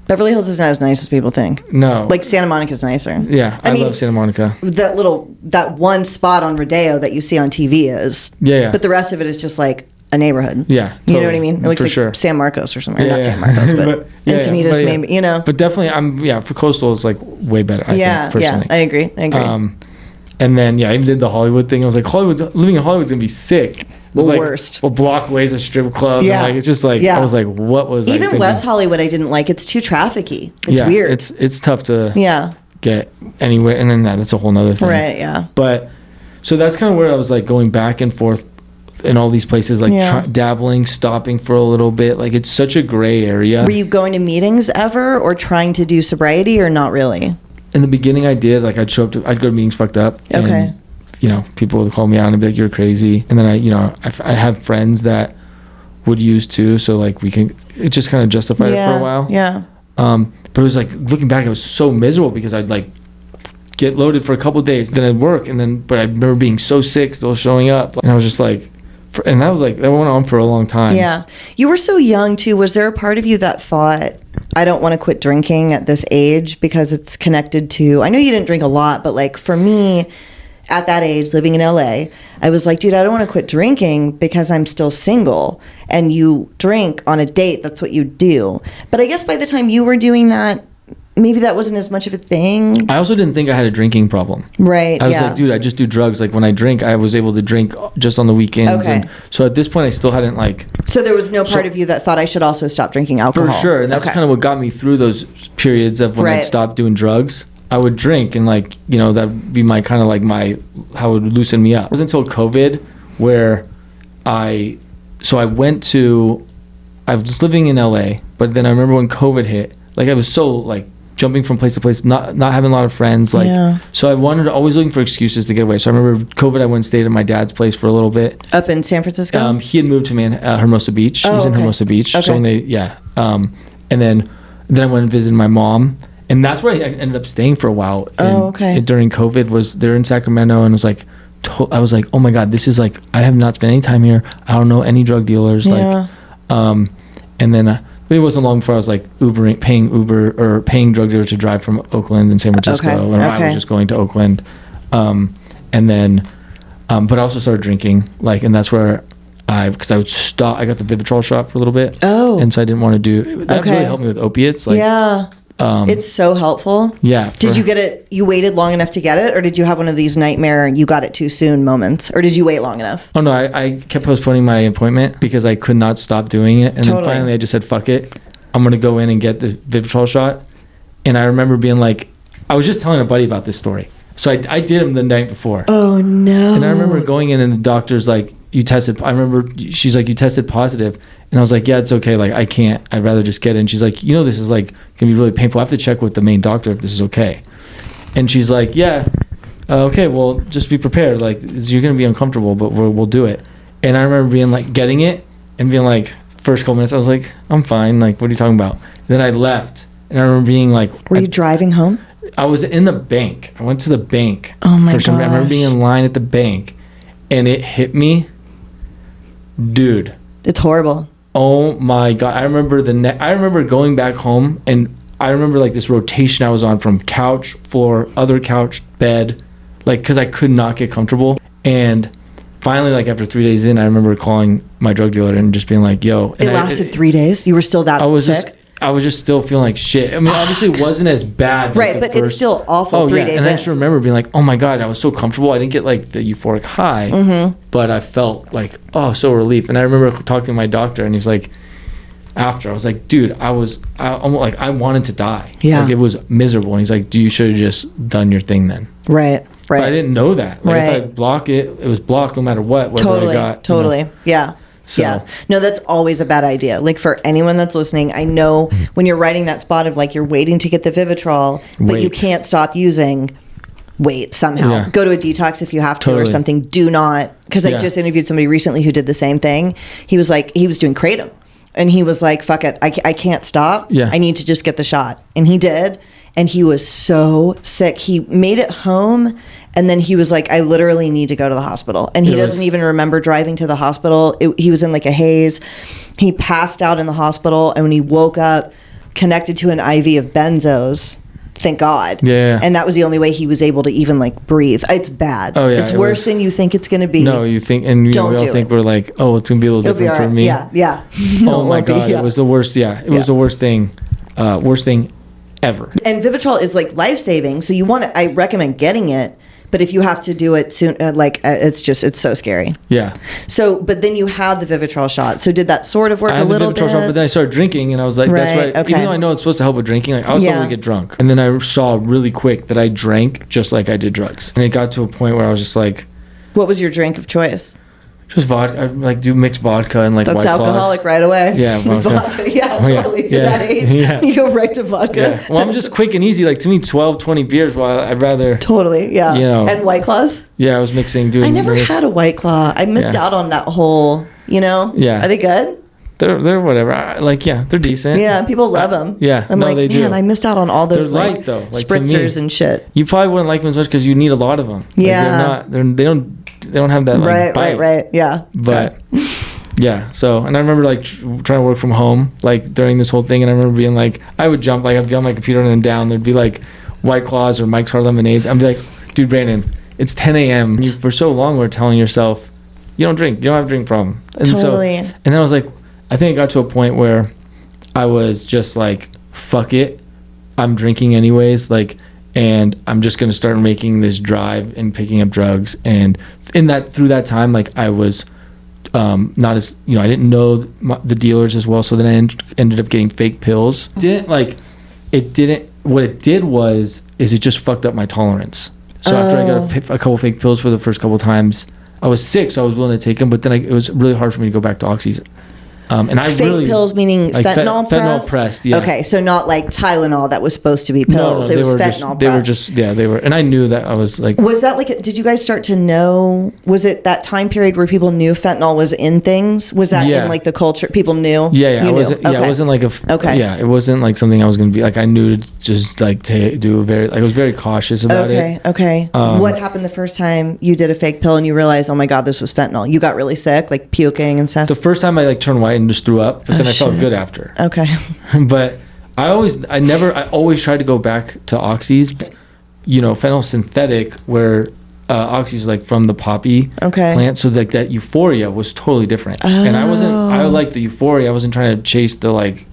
Beverly Hills is not as nice as people think. No. Like Santa Monica's nicer. Yeah, I mean, love Santa Monica. That one spot on Rodeo that you see on TV is. Yeah. But the rest of it is just like a neighborhood. Yeah, totally. You know what I mean? It looks for like sure. San Marcos or something. Not San Marcos, but Encinitas, maybe. You know. But definitely, for coastal, it's like way better. I think, personally. I agree. And then I even did the Hollywood thing. I was like, living in Hollywood's gonna be sick. It was the like, worst. Well, Blockway's a strip club. Yeah. And like it's just like I was like, what was even West Hollywood? I didn't like. It's too trafficky. It's weird. It's tough to get anywhere. And then that's a whole nother thing. Right. Yeah. But so that's kind of where I was like going back and forth in all these places, like dabbling, stopping for a little bit. Like it's such a gray area. Were you going to meetings ever, or trying to do sobriety, or not really? In the beginning, I did. Like I'd go to meetings fucked up. Okay. And, people would call me out and be like, "You're crazy." And then I have friends that would use too. So like it just kind of justified it for a while. Yeah. But it was like looking back, it was so miserable because I'd like get loaded for a couple of days, then I'd work, but I remember being so sick, still showing up, and I was just like, and that went on for a long time. Yeah, you were so young too. Was there a part of you that thought, I don't want to quit drinking at this age because it's connected to? I know you didn't drink a lot, but like for me, at that age, living in LA, I was like, dude, I don't want to quit drinking because I'm still single, and you drink on a date. That's what you do. But I guess by the time you were doing that, maybe that wasn't as much of a thing. I also didn't think I had a drinking problem. Right. I was like, dude, I just do drugs. Like when I drink, I was able to drink just on the weekends. Okay. And so at this point, I still hadn't like. So there was no part of you that thought I should also stop drinking alcohol. For sure. And that's kind of what got me through those periods of when I'd stopped doing drugs. I would drink, and like, that'd be my kind of like how it would loosen me up. It wasn't until COVID where I was living in LA, but then I remember when COVID hit, like I was so like jumping from place to place, not having a lot of friends, like so I always looking for excuses to get away. So I remember COVID, I went and stayed at my dad's place for a little bit. Up in San Francisco? He had moved to Hermosa Beach. He's in Hermosa Beach. Okay. So when and then I went and visited my mom. And that's where I ended up staying for a while. During COVID, they're in Sacramento, and I was like, oh my God, this is like, I have not spent any time here. I don't know any drug dealers. Yeah. And then it wasn't long before I was like paying drug dealers to drive from Oakland and San Francisco. And I was just going to Oakland. And then, but I also started drinking, and that's where because I would stop. I got the Vivitrol shot for a little bit. Oh. And so I didn't want to do that. Really helped me with opiates. It's so helpful. Yeah. Did you get it? You waited long enough to get it, or did you have one of these nightmare you got it too soon moments, or did you wait long enough? Oh no, I kept postponing my appointment because I could not stop doing it, and then finally I just said, "Fuck it, I'm gonna go in and get the Vivitrol shot." And I remember being like, I was just telling a buddy about this story, so I did him the night before. Oh no! And I remember going in, and the doctor's like, "You tested." I remember she's like, "You tested positive." And I was like, yeah, it's okay. Like, I can't. I'd rather just get it. And she's like, this is like going to be really painful. I have to check with the main doctor if this is okay. And she's like, yeah, okay, well, just be prepared. Like, you're going to be uncomfortable, but we'll do it. And I remember being like, getting it and being like, first couple minutes, I was like, I'm fine. Like, what are you talking about? And then I left. And I remember being like. Were you driving home? I was in the bank. I went to the bank. Oh my gosh. I remember being in line at the bank. And it hit me. Dude. It's horrible. Oh my God. I remember going back home, and I remember like this rotation I was on from couch, floor, other couch, bed, like, cause I could not get comfortable. And finally, like after 3 days in, I remember calling my drug dealer and just being like, yo. And it lasted 3 days? You were still that sick? I was just still feeling like shit. I mean, obviously it wasn't as bad. Right, but it's still awful 3 days in. And I just remember being like, oh my God, I was so comfortable. I didn't get like the euphoric high, but I felt like, so relief. And I remember talking to my doctor, and he was like, after, I was like, dude, I wanted to die. Yeah. Like it was miserable. And he's like, you should have just done your thing then. Right. But I didn't know that. Like if I block it, it was blocked no matter what, whatever I got. Totally. Yeah. So. Yeah. No, that's always a bad idea. Like for anyone that's listening, I know when you're writing that spot of like you're waiting to get the Vivitrol, but you can't stop using, wait somehow. Yeah. Go to a detox if you have to or something. Do not, because I just interviewed somebody recently who did the same thing. He was like, he was doing kratom. And he was like, fuck it, I can't stop. Yeah. I need to just get the shot. And he did. And he was so sick. He made it home. And then he was like, I literally need to go to the hospital. And he doesn't even remember driving to the hospital. He was in like a haze. He passed out in the hospital. And when he woke up, connected to an IV of benzos, thank God. Yeah. And that was the only way he was able to even like breathe. It's bad. Oh, yeah, it's worse than you think it's going to be. No, you think, and we all think we're like, oh, it's going to be a little different for me. Yeah. Oh my God. It was the worst. Yeah. It was the worst thing. Worst thing ever. And Vivitrol is like life-saving. So I recommend getting it. But if you have to do it soon, it's so scary. Yeah. So, but then you had the Vivitrol shot. So did that sort of work a little bit? Shot, but then I started drinking, and I was like, that's right. Okay. Even though I know it's supposed to help with drinking, like I was starting to get drunk. And then I saw really quick that I drank just like I did drugs. And it got to a point where I was just like... What was your drink of choice? Just vodka. I like do mixed vodka and like That's White Claws. Alcoholic right away. Yeah, vodka. Yeah, totally. You're that age. Yeah. You go right to vodka. Yeah. Well, I'm just quick and easy. Like to me, 12, 20 beers. While I'd rather. Totally. Yeah. You know. And White Claws. Yeah, I was mixing. I never had a White Claw. I missed out on that whole. Yeah. Are they good? They're whatever. They're decent. Yeah, people love them. Yeah, they do. Man, I missed out on all those. They're light though. Like, spritzers and shit. You probably wouldn't like them as much because you need a lot of them. Yeah. They don't have that like bite. Right. Yeah. But yeah. So, and I remember like trying to work from home like during this whole thing, and I remember being like, I would jump like I'd be on my computer and then down there'd be like White Claws or Mike's Hard Lemonades. I'd be like, dude, Brandon, it's 10 a.m. You for so long were telling yourself you don't drink, you don't have a drink problem. And totally. And then I was like, I think it got to a point where I was just like, fuck it, I'm drinking anyways, like. And I'm just gonna start making this drive and picking up drugs. And through that time, like I was not as I didn't know the dealers as well. So then I ended up getting fake pills. What it did was it just fucked up my tolerance. So after I got a couple fake pills for the first couple times, I was sick, so I was willing to take them. But then it was really hard for me to go back to oxys. And I fake pills meaning like fentanyl pressed? Fentanyl pressed, yeah. Okay, so not like Tylenol that was supposed to be pills. No, it was fentanyl pressed. They were. And I knew that I was like... Was that like... Did you guys start to know... Was it that time period where people knew fentanyl was in things? Was that in like the culture? People knew? Yeah. It wasn't like a... Okay. Yeah, it wasn't like something I was going to be... Like I knew to just like do a very... Like I was very cautious about it. Okay. What happened the first time you did a fake pill and you realized, oh my God, this was fentanyl? You got really sick, like puking and stuff? The first time I like turned white and just threw up, but then I felt good after. Okay. But I always tried to go back to oxys, fentanyl synthetic, where oxys is like from the poppy plant. So like that euphoria was totally different. And I liked the euphoria. I wasn't trying to chase the like.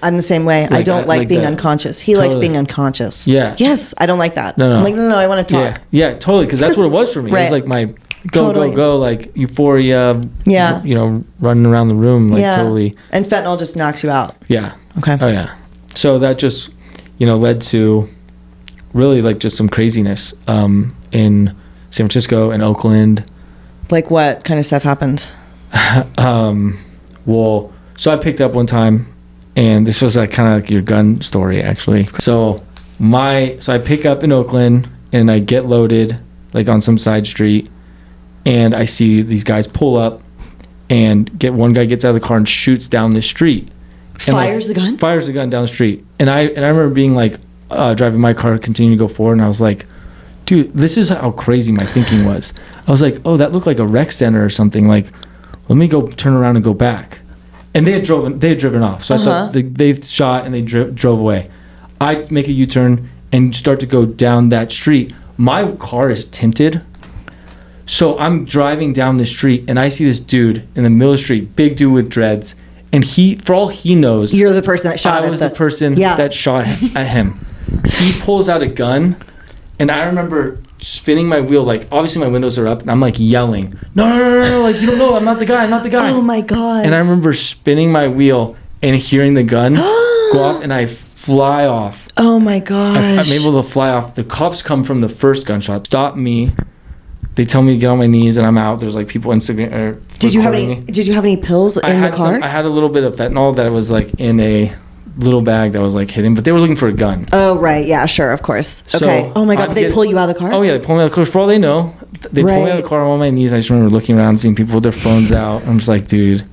I'm the same way. Like, I don't like being unconscious. He likes being unconscious. Yeah. Yes. I don't like that. No. I'm like, no, I want to talk. Yeah, totally. Because that's what it was for me. Right. It was like my go, like euphoria, running around the room, like totally. And fentanyl just knocks you out. Yeah. Okay. Oh, yeah. So that just, led to really like just some craziness in San Francisco and Oakland. Like what kind of stuff happened? Well, so I picked up one time, and this was like kind of like your gun story, actually. So I pick up in Oakland, and I get loaded like on some side street. And I see these guys pull up and one guy gets out of the car and shoots down the street. Fires the gun? Fires the gun down the street. And I remember being like, driving my car, continuing to go forward. And I was like, dude, this is how crazy my thinking was. I was like, oh, that looked like a rec center or something. Like, let me go turn around and go back. And they had driven off. So I thought they shot and they drove away. I make a U-turn and start to go down that street. My car is tinted. So I'm driving down the street and I see this dude in the middle of the street, big dude with dreads, and for all he knows, you're the person that shot. I was the person that shot at him. He pulls out a gun, and I remember spinning my wheel, like obviously my windows are up, and I'm like yelling, no, like you don't know, I'm not the guy. Oh my God! And I remember spinning my wheel and hearing the gun go off, and I fly off. Oh my gosh! I'm able to fly off. The cops come from the first gunshot, stop me. They tell me to get on my knees, and I'm out. There's like people Instagram. Did you have any pills in the car? I had a little bit of fentanyl that was like in a little bag that was like hidden, but they were looking for a gun. Oh right, yeah, sure, of course. So okay. Oh my God, they pull you out of the car? Oh yeah, they pull me out of the car. For all they know, they pull me out of the car. I'm on my knees. I just remember looking around, seeing people with their phones out. I'm just like, dude.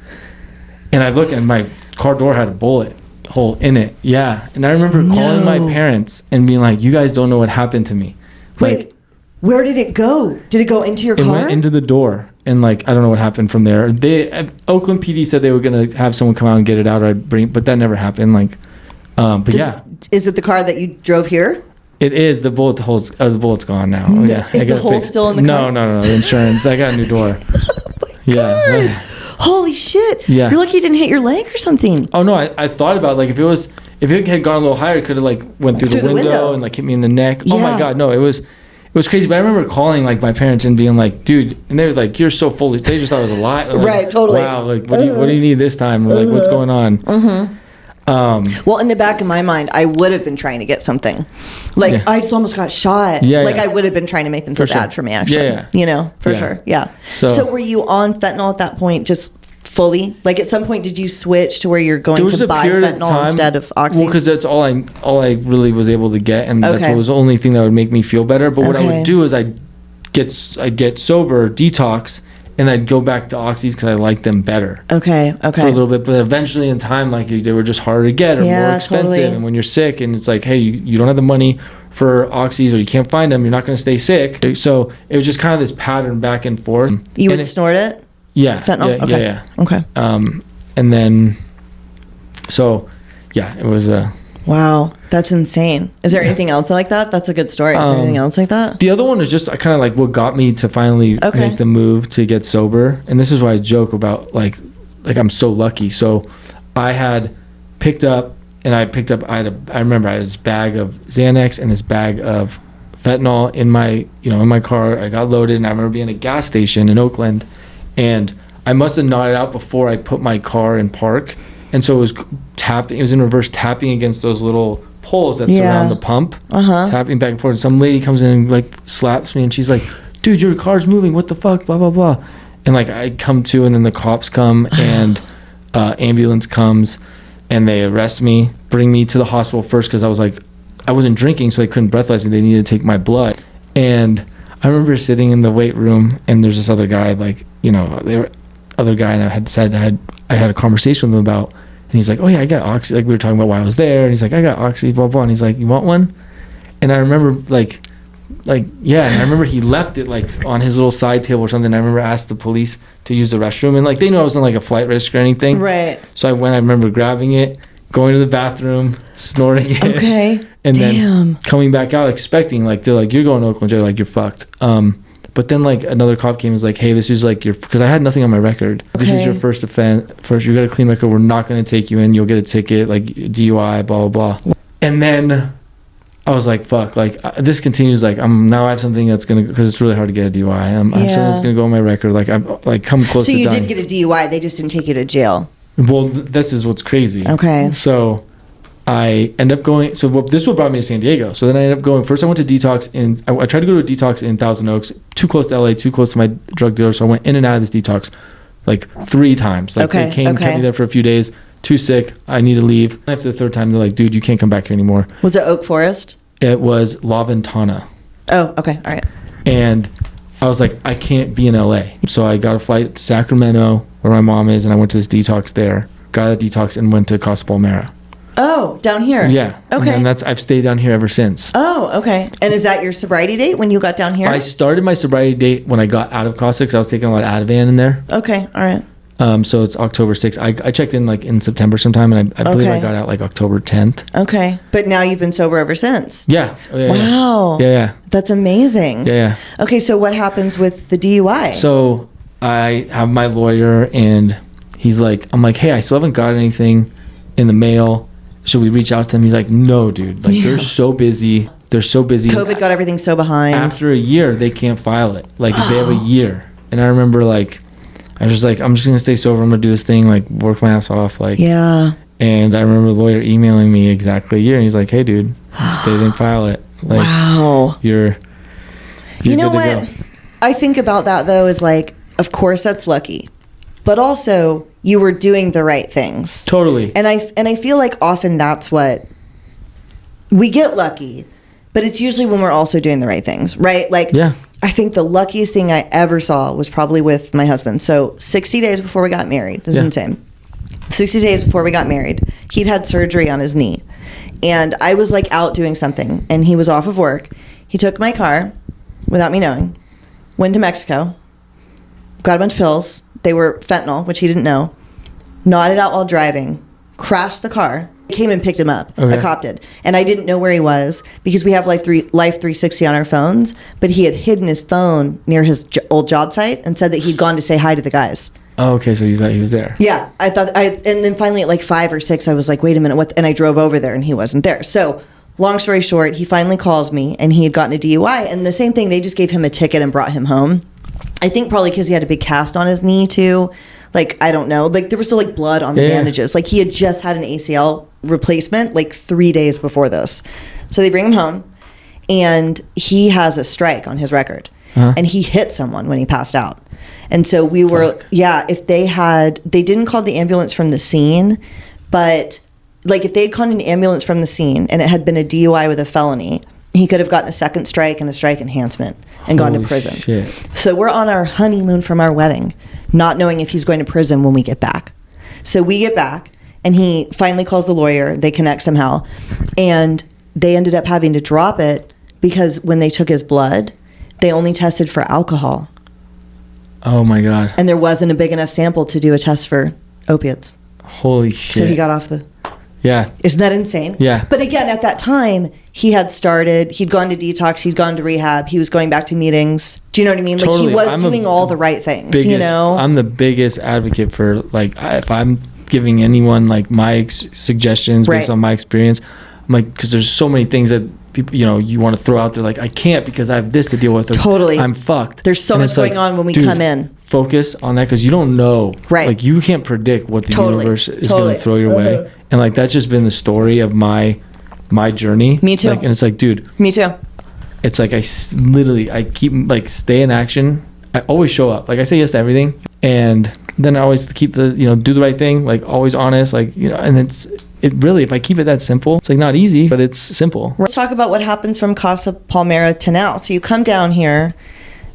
And I look, and my car door had a bullet hole in it. Yeah, and I remember calling my parents and being like, "You guys don't know what happened to me." Wait. Where did it go? Did it go into your car? It went into the door, and like I don't know what happened from there. Oakland PD said they were gonna have someone come out and get it out, but that never happened. Like, but yeah. Is it the car that you drove here? It is. The bullet's gone now. No, Yeah. is the hole still in the car? No. The insurance. I got a new door. God. Holy shit. Yeah. You're lucky you didn't hit your leg or something. Oh no, I thought about like if it had gone a little higher, it could have like went through the window and like hit me in the neck. Yeah. Oh my God, no, it was crazy. But I remember calling like my parents and being like, dude, and they were like, you're so full. They just thought it was a lie. Like, right, totally. Wow, like what do you need this time? Or like what's going on? Well, in the back of my mind, I would have been trying to get something. Like, I just almost got shot. Yeah, I would have been trying to make them feel bad for me, actually. Yeah. You know, for sure. Yeah. So were you on fentanyl at that point, just fully? Like, at some point, did you switch to where you're going to buy fentanyl instead of oxy? Well, because that's all I really was able to get, and that's what was the only thing that would make me feel better. But what I would do is I'd get sober, detox, and I'd go back to oxys because I liked them better. Okay. For a little bit, but eventually in time, like they were just harder to get or more expensive. Totally. And when you're sick, and it's like, hey, you don't have the money for oxys or you can't find them, you're not going to stay sick. So it was just kind of this pattern back and forth. You would snort it? Yeah. Fentanyl? Yeah. Okay. And then, so yeah, it was a. Wow, that's insane. Is there anything else like that? That's a good story. Is there anything else like that? The other one is just kind of like what got me to finally make the move to get sober. And this is why I joke about like I'm so lucky. So I had picked up, I remember I had this bag of Xanax and this bag of fentanyl in my car. I got loaded, and I remember being at a gas station in Oakland, and I must have nodded out before I put my car in park. And so it was tapping. It was in reverse, tapping against those little poles that surround the pump, tapping back and forth. Some lady comes in and like slaps me, and she's like, "Dude, your car's moving. What the fuck?" Blah blah blah. And like I come to, and then the cops come, and ambulance comes, and they arrest me, bring me to the hospital first because I wasn't drinking, so they couldn't breathalyze me. They needed to take my blood. And I remember sitting in the weight room, and there's this other guy, and I had a conversation with him about. And he's like, oh yeah, I got oxy. Like we were talking about why I was there. And he's like, I got oxy, blah, blah. And he's like, you want one? And I remember and I remember he left it like on his little side table or something. I remember asked the police to use the restroom. And like, they knew I wasn't like a flight risk or anything. Right. So I remember grabbing it, going to the bathroom, snorting it. Okay. And then coming back out expecting, like, they're like, you're going to Oakland jail, like you're fucked. But then like another cop came and was like, hey, this is like because I had nothing on my record. Okay. This is your first offense. First, you got a clean record. We're not going to take you in. You'll get a ticket, like DUI, blah, blah, blah. And then I was like, fuck, like this continues. Like now I have something that's going to, because it's really hard to get a DUI. I have something that's going to go on my record. Like I'm like come close to dying. So you did get a DUI. They just didn't take you to jail. Well, this is what's crazy. Okay. So I end up going, this is what brought me to San Diego. So then I ended up going, first I went to detox I tried to go to a detox in Thousand Oaks, too close to LA, too close to my drug dealer. So I went in and out of this detox like 3 times. Like they kept me there for a few days, too sick, I need to leave. After the 3rd time, they're like, dude, you can't come back here anymore. Was it Oak Forest? It was La Ventana. Oh, okay, all right. And I was like, I can't be in LA. So I got a flight to Sacramento, where my mom is, and I went to this detox there, got a detox, and went to Casa Palmera. Oh, down here. Yeah. Okay. And I've stayed down here ever since. Oh, okay. And is that your sobriety date when you got down here? I started my sobriety date when I got out of Casa because I was taking a lot of Ativan in there. Okay. All right. So it's October 6th. I checked in like in September sometime, and I believe I got out like October 10th. Okay. But now you've been sober ever since. Yeah. Wow. Yeah. That's amazing. Yeah. Okay. So what happens with the DUI? So I have my lawyer, and I'm like, hey, I still haven't got anything in the mail. Should we reach out to them? He's like, no, dude. Like, they're so busy. COVID got everything so behind. After a year, they can't file it. Like, they have a year. And I remember, like, I was just like, I'm just going to stay sober. I'm going to do this thing, like, work my ass off. Like, yeah. And I remember the lawyer emailing me exactly a year. And he's like, hey, dude, they didn't file it. Like, wow. You're you know what? I think about that, though, is like, of course, that's lucky. But also, you were doing the right things. Totally. And I feel like often that's what we get lucky, but it's usually when we're also doing the right things, right? Like, yeah. I think the luckiest thing I ever saw was probably with my husband. So 60 days before we got married, this is insane. 60 days before we got married, he'd had surgery on his knee. And I was like out doing something, and he was off of work. He took my car without me knowing, went to Mexico, got a bunch of pills. They were fentanyl, which he didn't know. Nodded out while driving. crashed the car. Came and picked him up. Okay. A cop did. And I didn't know where he was because we have Life 360 on our phones, but he had hidden his phone near his old job site and said that he'd gone to say hi to the guys. Oh, okay. So you thought he was there. Yeah. And then finally at like 5 or 6, I was like, wait a minute, what? And I drove over there and he wasn't there. So long story short, he finally calls me and he had gotten a DUI. And the same thing, they just gave him a ticket and brought him home. I think probably because he had a big cast on his knee too. Like, I don't know. Like, there was still like blood on the bandages. Like, he had just had an ACL replacement like 3 days before this. So they bring him home and he has a strike on his record. And he hit someone when he passed out. And so we were, if they didn't call the ambulance from the scene, but like if they'd called an ambulance from the scene and it had been a DUI with a felony, he could have gotten a second strike and a strike enhancement and gone to prison. Shit. So we're on our honeymoon from our wedding, not knowing if he's going to prison when we get back. So we get back and he finally calls the lawyer. They connect somehow. And they ended up having to drop it because when they took his blood, they only tested for alcohol. Oh my God. And there wasn't a big enough sample to do a test for opiates. Holy shit. So he got off the... Yeah. Isn't that insane? Yeah. But again, at that time, he'd gone to detox, he'd gone to rehab, he was going back to meetings. Do you know what I mean? Totally. Like, he was doing all the right things, you know? I'm the biggest advocate for, like, if I'm giving anyone, like, my suggestions based on my experience, I'm like, because there's so many things that people, you know, you want to throw out there, like, I can't because I have this to deal with. Totally. I'm fucked. There's so much going on when we come in. Focus on that because you don't know. Right. Like, you can't predict what the universe is going to throw your way. And, like, that's just been the story of my journey. Me too. Like, and it's like, dude. Me too. It's like I keep, like, stay in action. I always show up. Like, I say yes to everything. And then I always keep do the right thing. Like, always honest. Like, you know, and it really, if I keep it that simple, it's like not easy, but it's simple. Let's talk about what happens from Casa Palmera to now. So you come down here.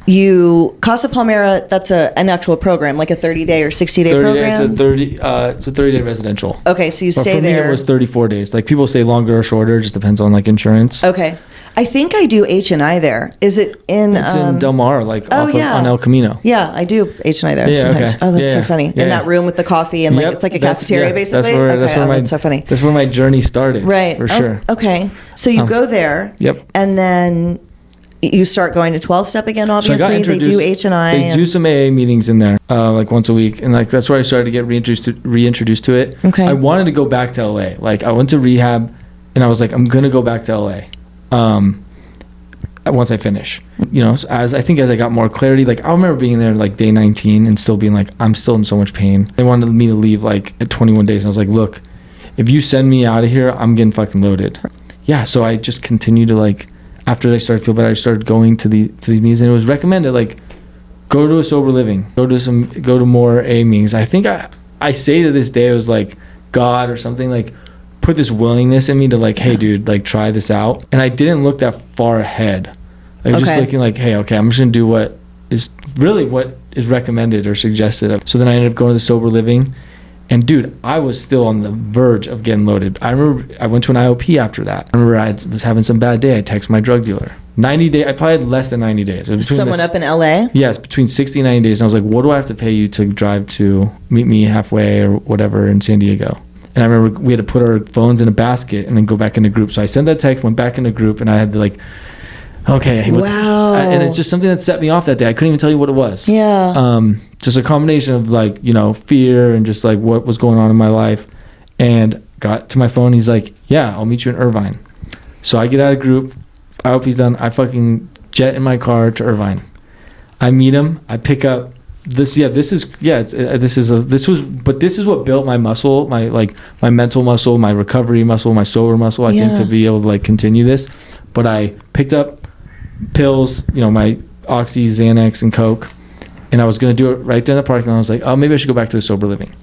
Casa Palmera, that's an actual program, like a 30-day or 60-day program? It's a 30-day residential. Okay, so you stay for there. Me, it was 34 days. Like, people stay longer or shorter, just depends on, like, insurance. Okay. I think I do H&I there. Is it in... It's in Del Mar, like, on El Camino. Yeah, I do H&I there sometimes. Okay. Oh, that's so funny. In that room with the coffee and, like, it's like a cafeteria, basically? That's so funny. That's where my journey started. Right. For sure. Okay. So you go there. Yep. And then... You start going to 12-step again, obviously. So they do H&I. They do some AA meetings in there, like once a week. And like that's where I started to get reintroduced to it. Okay. I wanted to go back to LA. Like, I went to rehab and I was like, I'm going to go back to LA once I finish. You know, as I got more clarity, like I remember being there like day 19 and still being like, I'm still in so much pain. They wanted me to leave like at 21 days. And I was like, look, if you send me out of here, I'm getting fucking loaded. Yeah. So I just continued to like, after I started to feel better, I started going to these meetings, and it was recommended, like, go to a sober living, go to more AA meetings. I think I say to this day, it was like God or something, like, put this willingness in me to like, hey, dude, like, try this out. And I didn't look that far ahead. Like, just looking like, hey, okay, I'm just gonna do what is recommended or suggested. So then I ended up going to the sober living. And dude, I was still on the verge of getting loaded. I remember I went to an IOP after that. I remember I was having some bad day. I texted my drug dealer. 90 days. I probably had less than 90 days. Someone up in LA? Yes, between 60 and 90 days. And I was like, what do I have to pay you to drive to meet me halfway or whatever in San Diego? And I remember we had to put our phones in a basket and then go back into group. So I sent that text, went back into group, and I had to like, okay. Wow. And it's just something that set me off that day. I couldn't even tell you what it was. Yeah. Just a combination of like, you know, fear and just like what was going on in my life. And got to my phone. He's like, yeah, I'll meet you in Irvine. So I get out of group. IOP's done. I fucking jet in my car to Irvine. I meet him. I pick up this. Yeah, this is what built my muscle, my mental muscle, my recovery muscle, my sober muscle. I think to be able to like continue this. But I picked up pills, you know, my Oxy, Xanax, and Coke. And I was going to do it right there in the parking lot. I was like, oh, maybe I should go back to the sober living.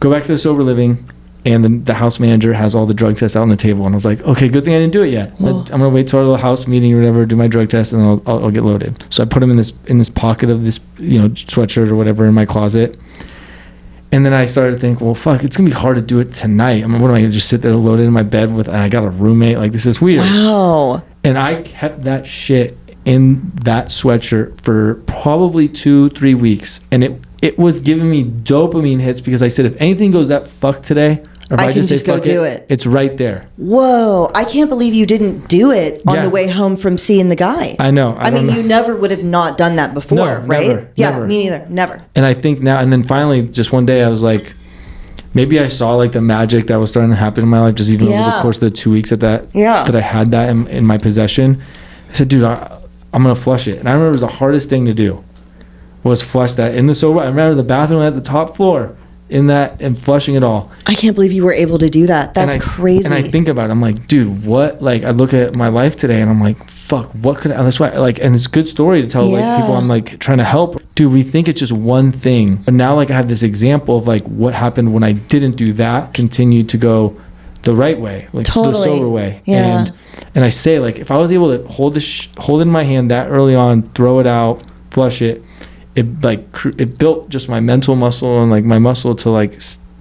Go back to the sober living, and the house manager has all the drug tests out on the table. And I was like, okay, good thing I didn't do it yet. I'm going to wait till our little house meeting or whatever, do my drug test, and then I'll get loaded. So I put them in this pocket of this, you know, sweatshirt or whatever in my closet. And then I started to think, well, fuck, it's going to be hard to do it tonight. I mean, what am I going to just sit there loaded in my bed and I got a roommate? Like, this is weird. Wow. And I kept that shit in that sweatshirt for probably 2-3 weeks, and it was giving me dopamine hits because I said, if anything goes that fuck today, If I can just go do it. It's right there. Whoa. I can't believe you didn't do it on the way home from seeing the guy. I know. I mean, you never would have not done that before, right? Never, yeah, never. Me neither. Never. And I think now, and then finally, just one day I was like, maybe I saw like the magic that was starting to happen in my life, just even over the course of the 2 weeks that I had that in my possession. I said, dude, I'm going to flush it. And I remember it was the hardest thing to do was flush that in the sober. I remember the bathroom at the top floor in that and flushing it all. I can't believe you were able to do that. That's crazy. And I think about it. I'm like, dude, what? Like, I look at my life today and I'm like, fuck, what could I? That's why, like, and it's a good story to tell like people I'm like trying to help. Dude, we think it's just one thing. But now, like, I have this example of like what happened when I didn't do that, continued to go the right way, like the sober way. Yeah. And I say, like, if I was able to hold it in my hand that early on, throw it out, flush it, it built just my mental muscle and like my muscle to like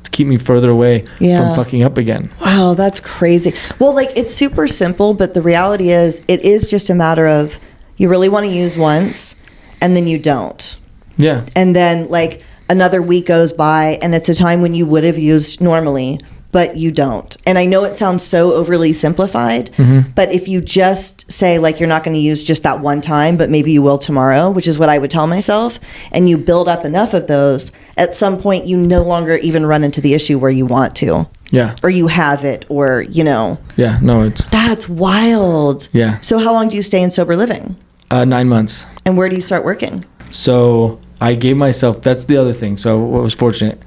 keep me further away from fucking up again. Wow, that's crazy. Well, like, it's super simple, but the reality is it is just a matter of you really want to use once and then you don't. Yeah. And then like another week goes by and it's a time when you would have used normally, but you don't. And I know it sounds so overly simplified, but if you just say like you're not going to use just that one time, but maybe you will tomorrow, which is what I would tell myself, and you build up enough of those, at some point you no longer even run into the issue where you want to. Yeah. Or you have it, or, you know. Yeah, no, that's wild. Yeah. So how long do you stay in sober living? 9 months. And where do you start working? So I gave myself, that's the other thing. So what was fortunate,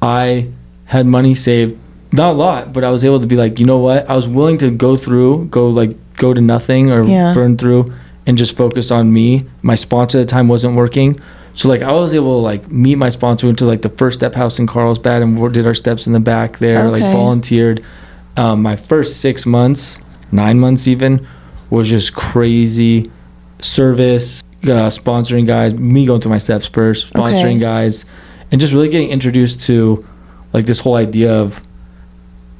I had money saved. Not a lot, but I was able to be like, you know what? I was willing to go to nothing or burn through and just focus on me. My sponsor at the time wasn't working. So like I was able to like meet my sponsor, went to like the First Step House in Carlsbad and did our steps in the back there, like volunteered. My first 6 months, 9 months even, was just crazy service, sponsoring guys, me going through my steps first, sponsoring guys, and just really getting introduced to like this whole idea of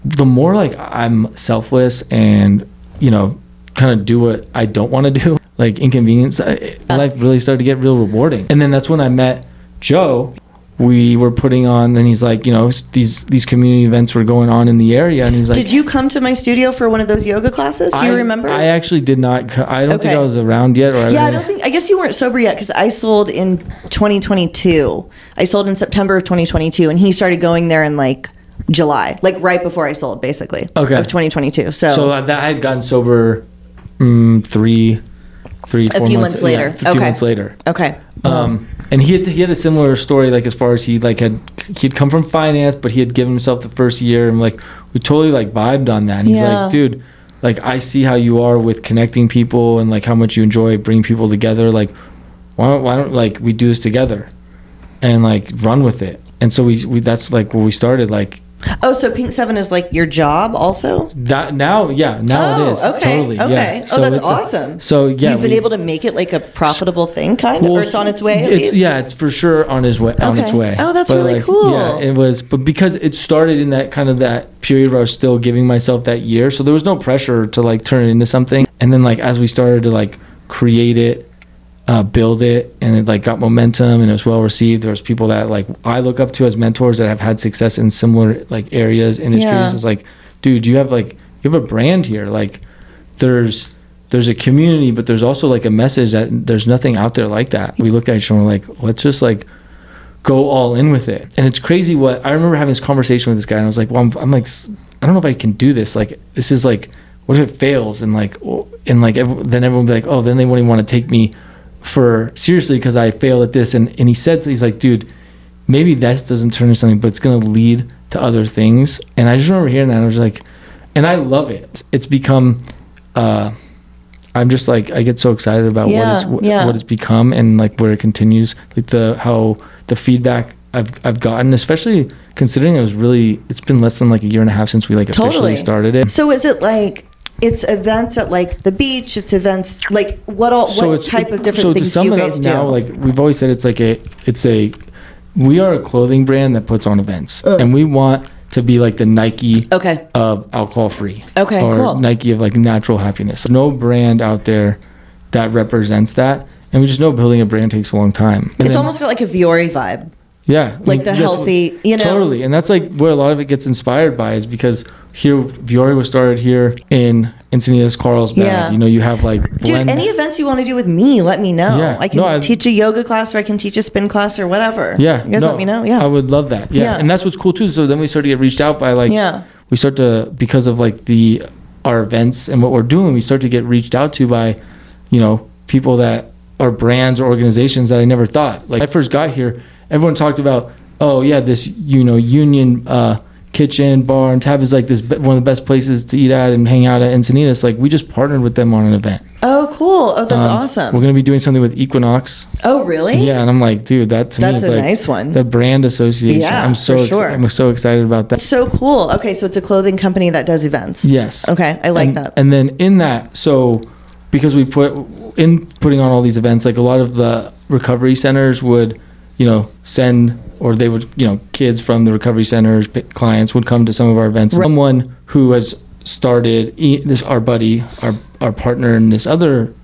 the more like I'm selfless and, you know, kind of do what I don't want to do, like inconvenience, life really started to get real rewarding. And then that's when I met Joe. We were putting on, then he's like, you know, these community events were going on in the area, and he's like, did you come to my studio for one of those yoga classes? Do you remember? I actually did not. I don't think I was around yet. Or I guess you weren't sober yet, because I sold in 2022. I sold in September of 2022, and he started going there in like July, like right before I sold, basically, of 2022. So that I had gotten sober 4 a few months later. Yeah, a few months later. Okay. And he had a similar story, like as far as he'd come from finance, but he had given himself the first year, and like we totally like vibed on that. And he's like, dude, like I see how you are with connecting people and like how much you enjoy bringing people together. Like why don't like we do this together and like run with it. And so we that's like where we started, like. Oh, so Pink 7 is like your job also? Now it is. Okay. Totally. Okay. Yeah. So that's awesome. You've been able to make it like a profitable thing, kind of, or it's on its way at least? Yeah, it's for sure on its way. Oh, that's really cool. Yeah, it was, but because it started in that kind of that period where I was still giving myself that year, so there was no pressure to like turn it into something. And then like as we started to like create it, build it, and it like got momentum and it was well received. There was people that like I look up to as mentors that have had success in similar like areas, industries. It's like, dude, you have a brand here. Like there's a community, but there's also like a message that there's nothing out there like that. We looked at each other and we're like, let's just like go all in with it. And it's crazy what I remember having this conversation with this guy, and I was like, well, I'm like, I don't know if I can do this. Like this is like, what if it fails? And like then everyone will be like, oh, then they won't even want to take me for seriously because I failed at this. And he said, he's like, dude, maybe this doesn't turn into something, but it's going to lead to other things. And I just remember hearing that, and I was like, and I love it. It's become, I'm just like, I get so excited about what it's become, and like where it continues, like how the feedback I've gotten, especially considering it's been less than like a year and a half since we like officially started it. So is it like, it's events at like the beach, it's events like what type of different things do you guys do? Now, like we've always said, we are a clothing brand that puts on events, and we want to be like the Nike of alcohol free, or cool. Nike of like natural happiness. No brand out there that represents that, and we just know building a brand takes a long time. It's almost got like a Viore vibe. Yeah. Like the healthy, you know. Totally. And that's like where a lot of it gets inspired by, is because here, Viore was started here in Encinitas, Carlsbad. Yeah. You know, you have like Dude, any events you want to do with me, let me know. Yeah. I can teach a yoga class, or I can teach a spin class, or whatever. Yeah. You guys let me know. Yeah. I would love that. Yeah. And that's what's cool too. So then we start to get reached out by like, we start to, because of like our events and what we're doing, we start to get reached out to by, you know, people that are brands or organizations that I never thought. Like, when I first got here, everyone talked about, oh yeah, this, you know, Union kitchen, bar, and tap is like this one of the best places to eat at and hang out at Encinitas. Like, we just partnered with them on an event. Oh, cool. Oh, that's awesome. We're going to be doing something with Equinox. Oh, really? Yeah, and I'm like, dude, that to me is a like nice one. The brand association. Yeah, I'm so I'm so excited about that. So cool. Okay, so it's a clothing company that does events. Yes. Okay, I like that. And then in that, so because we putting on all these events, like a lot of the recovery centers would, you know, send, or they would, you know, kids from the recovery centers, clients would come to some of our events. Right. Someone who has started our buddy, our partner in this other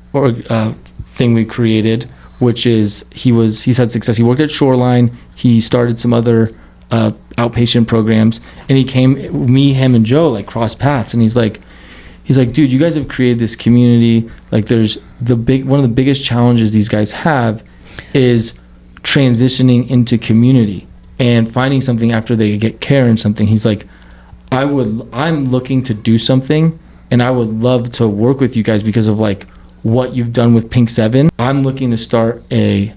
thing we created, which is he's had success. He worked at Shoreline. He started some other outpatient programs, and him and Joe like crossed paths, and he's like, dude, you guys have created this community. Like, there's one of the biggest challenges these guys have is transitioning into community and finding something after they get care and something. He's like, I'm looking to do something, and I would love to work with you guys because of like what you've done with Pink 7. I'm looking to start a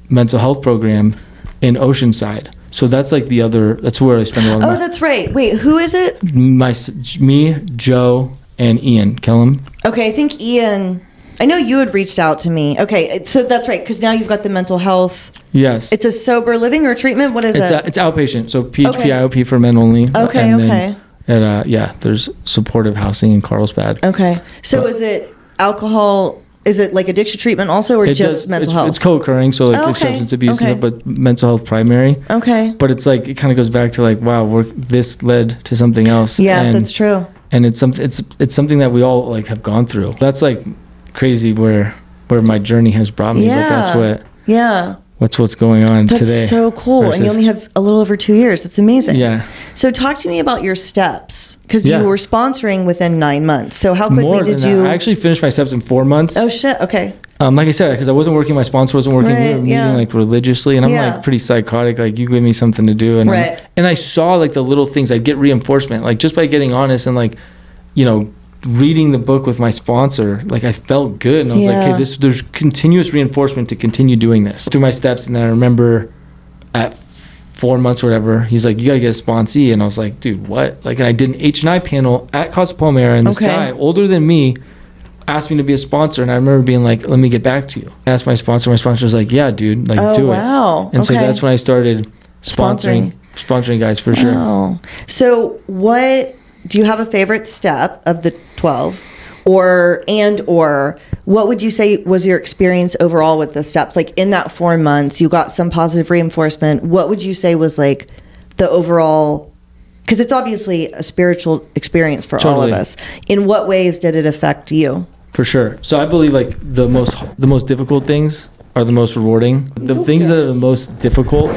mental health program in Oceanside. So that's like that's where I spend a lot of Oh, that's right. Wait, who is it? Me, Joe, and Ian Kellum. Okay, I think Ian, I know you had reached out to me. Okay, so that's right, because now you've got the mental health. Yes. It's a sober living or treatment? What is it? It's outpatient, so PHP, IOP for men only. Okay, okay. And there's supportive housing in Carlsbad. Okay. So is it alcohol, is it like addiction treatment also, or just mental health? It's co-occurring, so like substance abuse, but mental health primary. Okay. But it's like, it kind of goes back to like, wow, this led to something else. Yeah, that's true. And it's something that we all like have gone through. That's like crazy where my journey has brought me. Yeah. But that's what's going on today. That's so cool. And you only have a little over 2 years. It's amazing. Yeah. So talk to me about your steps, because you were sponsoring within 9 months. So how quickly did you? I actually finished my steps in 4 months. Oh shit. Okay. Like I said, because I wasn't working, my sponsor wasn't working. We were meeting like religiously, and I'm like pretty psychotic. Like, you give me something to do, and and I saw like the little things. I'd get reinforcement, like just by getting honest and like, you know, reading the book with my sponsor. Like, I felt good, and I was like, hey, there's continuous reinforcement to continue doing this through my steps. And then I remember at 4 months or whatever, he's like, you gotta get a sponsee, and I was like, dude, what? Like, and I did an H&I panel at Casa Palmera, and this guy older than me asked me to be a sponsor, and I remember being like, let me get back to you. I asked my sponsor was like, yeah, dude, like, do it. And so that's when I started sponsoring guys for sure. Wow. So what, do you have a favorite step of the 12, or what would you say was your experience overall with the steps? Like, in that 4 months, you got some positive reinforcement. What would you say was like the overall, because it's obviously a spiritual experience for all of us. In what ways did it affect you? For sure. So I believe like the most difficult things are the most rewarding. The things that are the most difficult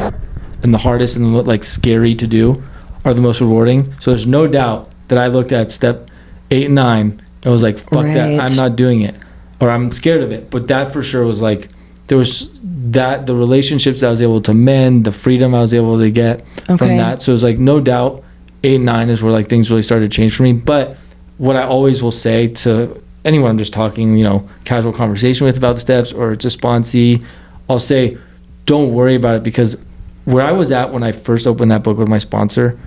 and the hardest and the like scary to do are the most rewarding. So there's no doubt that I looked at step 8 and 9 and was like, fuck that, I'm not doing it, or I'm scared of it. But that for sure was like, there was that, the relationships that I was able to mend, the freedom I was able to get from that. So it was like, no doubt 8 and 9 is where like things really started to change for me. But what I always will say to anyone I'm just talking, you know, casual conversation with about the steps, or it's a sponsee, I'll say, don't worry about it, because where I was at when I first opened that book with my sponsor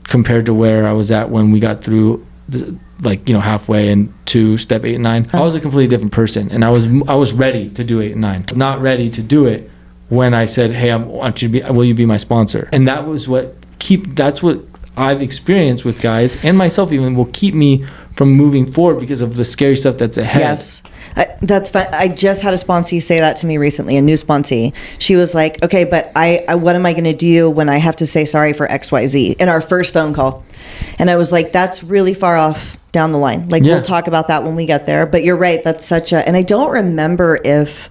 compared to where I was at when we got through like, you know, halfway into step 8 and 9, I was a completely different person, and I was ready to do 8 and 9. Not ready to do it when I said, hey, will you be my sponsor? And that was that's what I've experienced with guys, and myself even, will keep me from moving forward because of the scary stuff that's ahead. Yes. That's fun. I just had a sponsee say that to me recently, a new sponsee. She was like, okay, but I what am I going to do when I have to say sorry for XYZ in our first phone call? And I was like, that's really far off down the line. Like, we'll talk about that when we get there. But you're right. That's and I don't remember if,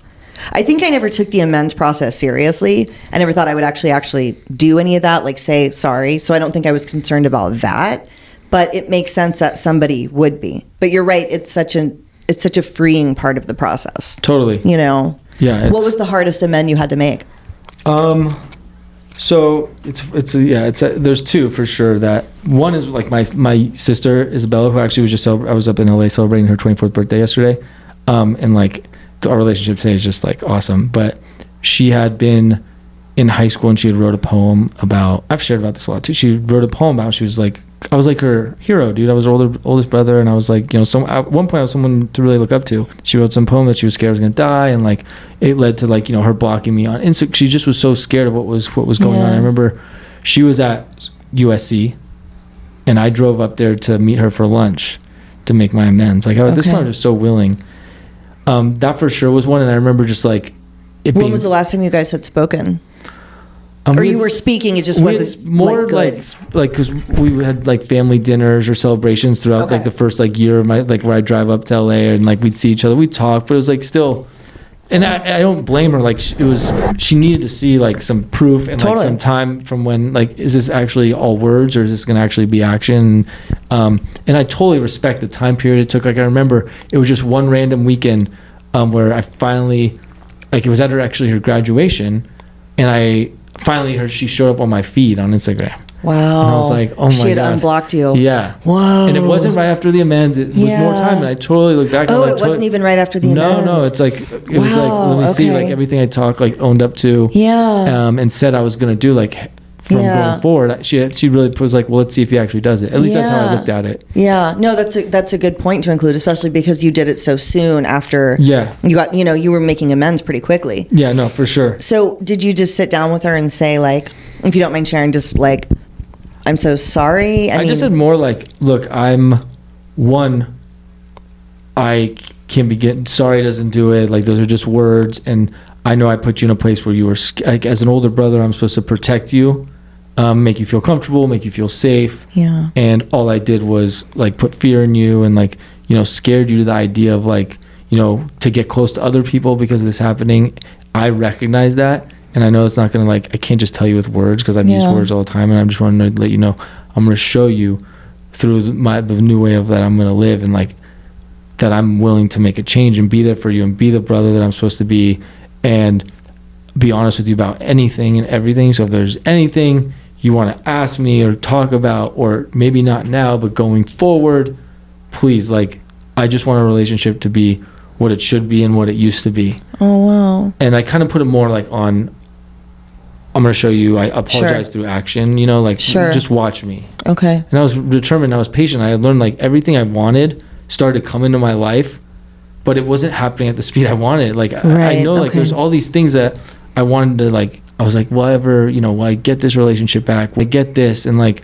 I think I never took the amends process seriously. I never thought I would actually do any of that, like say sorry. So I don't think I was concerned about that. But it makes sense that somebody would be. But you're right. It's such a freeing part of the process. Totally. You know. Yeah. What was the hardest amend you had to make? So there's two for sure. That one is like my sister Isabella, who actually was I was up in LA celebrating her 24th birthday yesterday, and like our relationship today is just like awesome. But she had been in high school and she had wrote a poem about. I've shared about this a lot too. She wrote a poem about. She was like, I was like her hero, dude. I was her oldest brother, and I was like, at one point I was someone to really look up to. She wrote some poem that she was scared I was gonna die, and like it led to like her blocking me on Instagram. She just was so scared of what was going on. I remember she was at USC, and I drove up there to meet her for lunch to make my amends. Like at this point I was just so willing. That for sure was one, and I remember just like it. When was the last time you guys had spoken? Or you were speaking, it just wasn't more like because we had like family dinners or celebrations throughout like the first like year of my like where I drive up to LA and like we'd see each other, we'd talk, but it was like still, and I don't blame her. Like she needed to see like some proof and like some time from when like is this actually all words or is this gonna actually be action? And I totally respect the time period it took. Like I remember it was just one random weekend where I finally like it was at her graduation, and I finally heard she showed up on my feed on Instagram. Wow. And I was like, oh my God. She had unblocked you. Yeah. Whoa. And it wasn't right after the amends. It was more time. And I totally looked back. Oh, it wasn't even right after the amends. No. It's like, it was like, let me see, like everything I talked, like owned up to. Yeah. And said I was going to do like from going forward. She really was like, well, let's see if he actually does it. At least that's how I looked at it. Yeah. No, that's a good point to include, especially because you did it so soon after you got, you were making amends pretty quickly. Yeah, no, for sure. So did you just sit down with her and say like, if you don't mind sharing, just like, I'm so sorry? I just said more like, look, I can't be getting sorry doesn't do it. Like those are just words. And I know I put you in a place where you were like, as an older brother, I'm supposed to protect you, make you feel comfortable, make you feel safe. Yeah. And all I did was like put fear in you and like, scared you to the idea of like, to get close to other people because of this happening. I recognize that. And I know it's not going to like, I can't just tell you with words because I've used words all the time. And I'm just wanting to let you know, I'm going to show you through the new way of that I'm going to live and like that I'm willing to make a change and be there for you and be the brother that I'm supposed to be and be honest with you about anything and everything. So if there's anything you want to ask me or talk about, or maybe not now, but going forward, please, like, I just want a relationship to be what it should be and what it used to be. Oh, wow. And I kind of put it more like on, I'm going to show you, I apologize through action, just watch me. Okay. And I was determined, I was patient. I had learned like everything I wanted started to come into my life, but it wasn't happening at the speed I wanted. Like, I know like there's all these things that I wanted to like, I was like, will I get this relationship back? Will I get this? And like,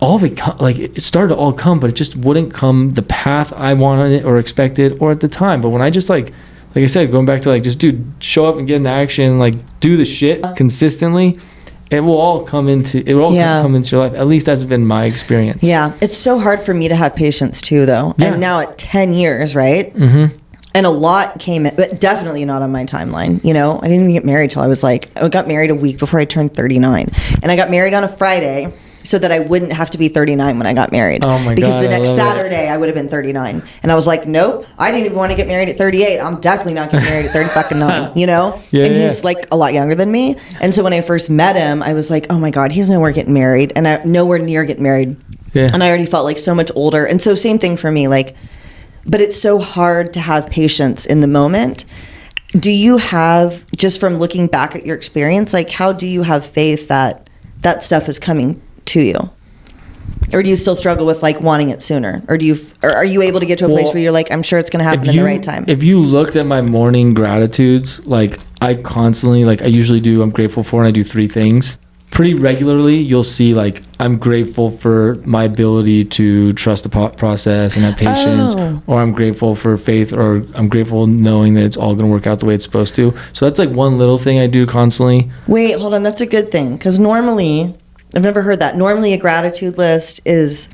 all of it, it started to all come, but it just wouldn't come the path I wanted it or expected or at the time. But when I just like I said, going back to like, just dude, show up and get into action, like do the shit consistently, it will all come into come into your life. At least that's been my experience. Yeah. It's so hard for me to have patience too, though. Yeah. And now at 10 years, right? Mm-hmm. And a lot came in, but definitely not on my timeline. I didn't even get married till I got married a week before I turned 39. And I got married on a Friday so that I wouldn't have to be 39 when I got married. Oh my God. Because the next Saturday I would have been 39. And I was like, nope, I didn't even want to get married at 38. I'm definitely not getting married at 39, Yeah, and he was like a lot younger than me. And so when I first met him, I was like, oh my God, he's nowhere getting married. And I nowhere near getting married. Yeah. And I already felt like so much older. And so same thing for me, but it's so hard to have patience in the moment. Do you have, just from looking back at your experience, how do you have faith that that stuff is coming to you? Or do you still struggle with wanting it sooner? Or are you able to get to a place where you're like, I'm sure it's going to happen in the right time? If you looked at my morning gratitudes, I constantly, I usually do, I'm grateful for, and I do 3 things. Pretty regularly, you'll see I'm grateful for my ability to trust the process and have patience, or I'm grateful for faith, or I'm grateful knowing that it's all going to work out the way it's supposed to. So that's one little thing I do constantly. Wait, hold on. That's a good thing, because normally, I've never heard that. Normally a gratitude list is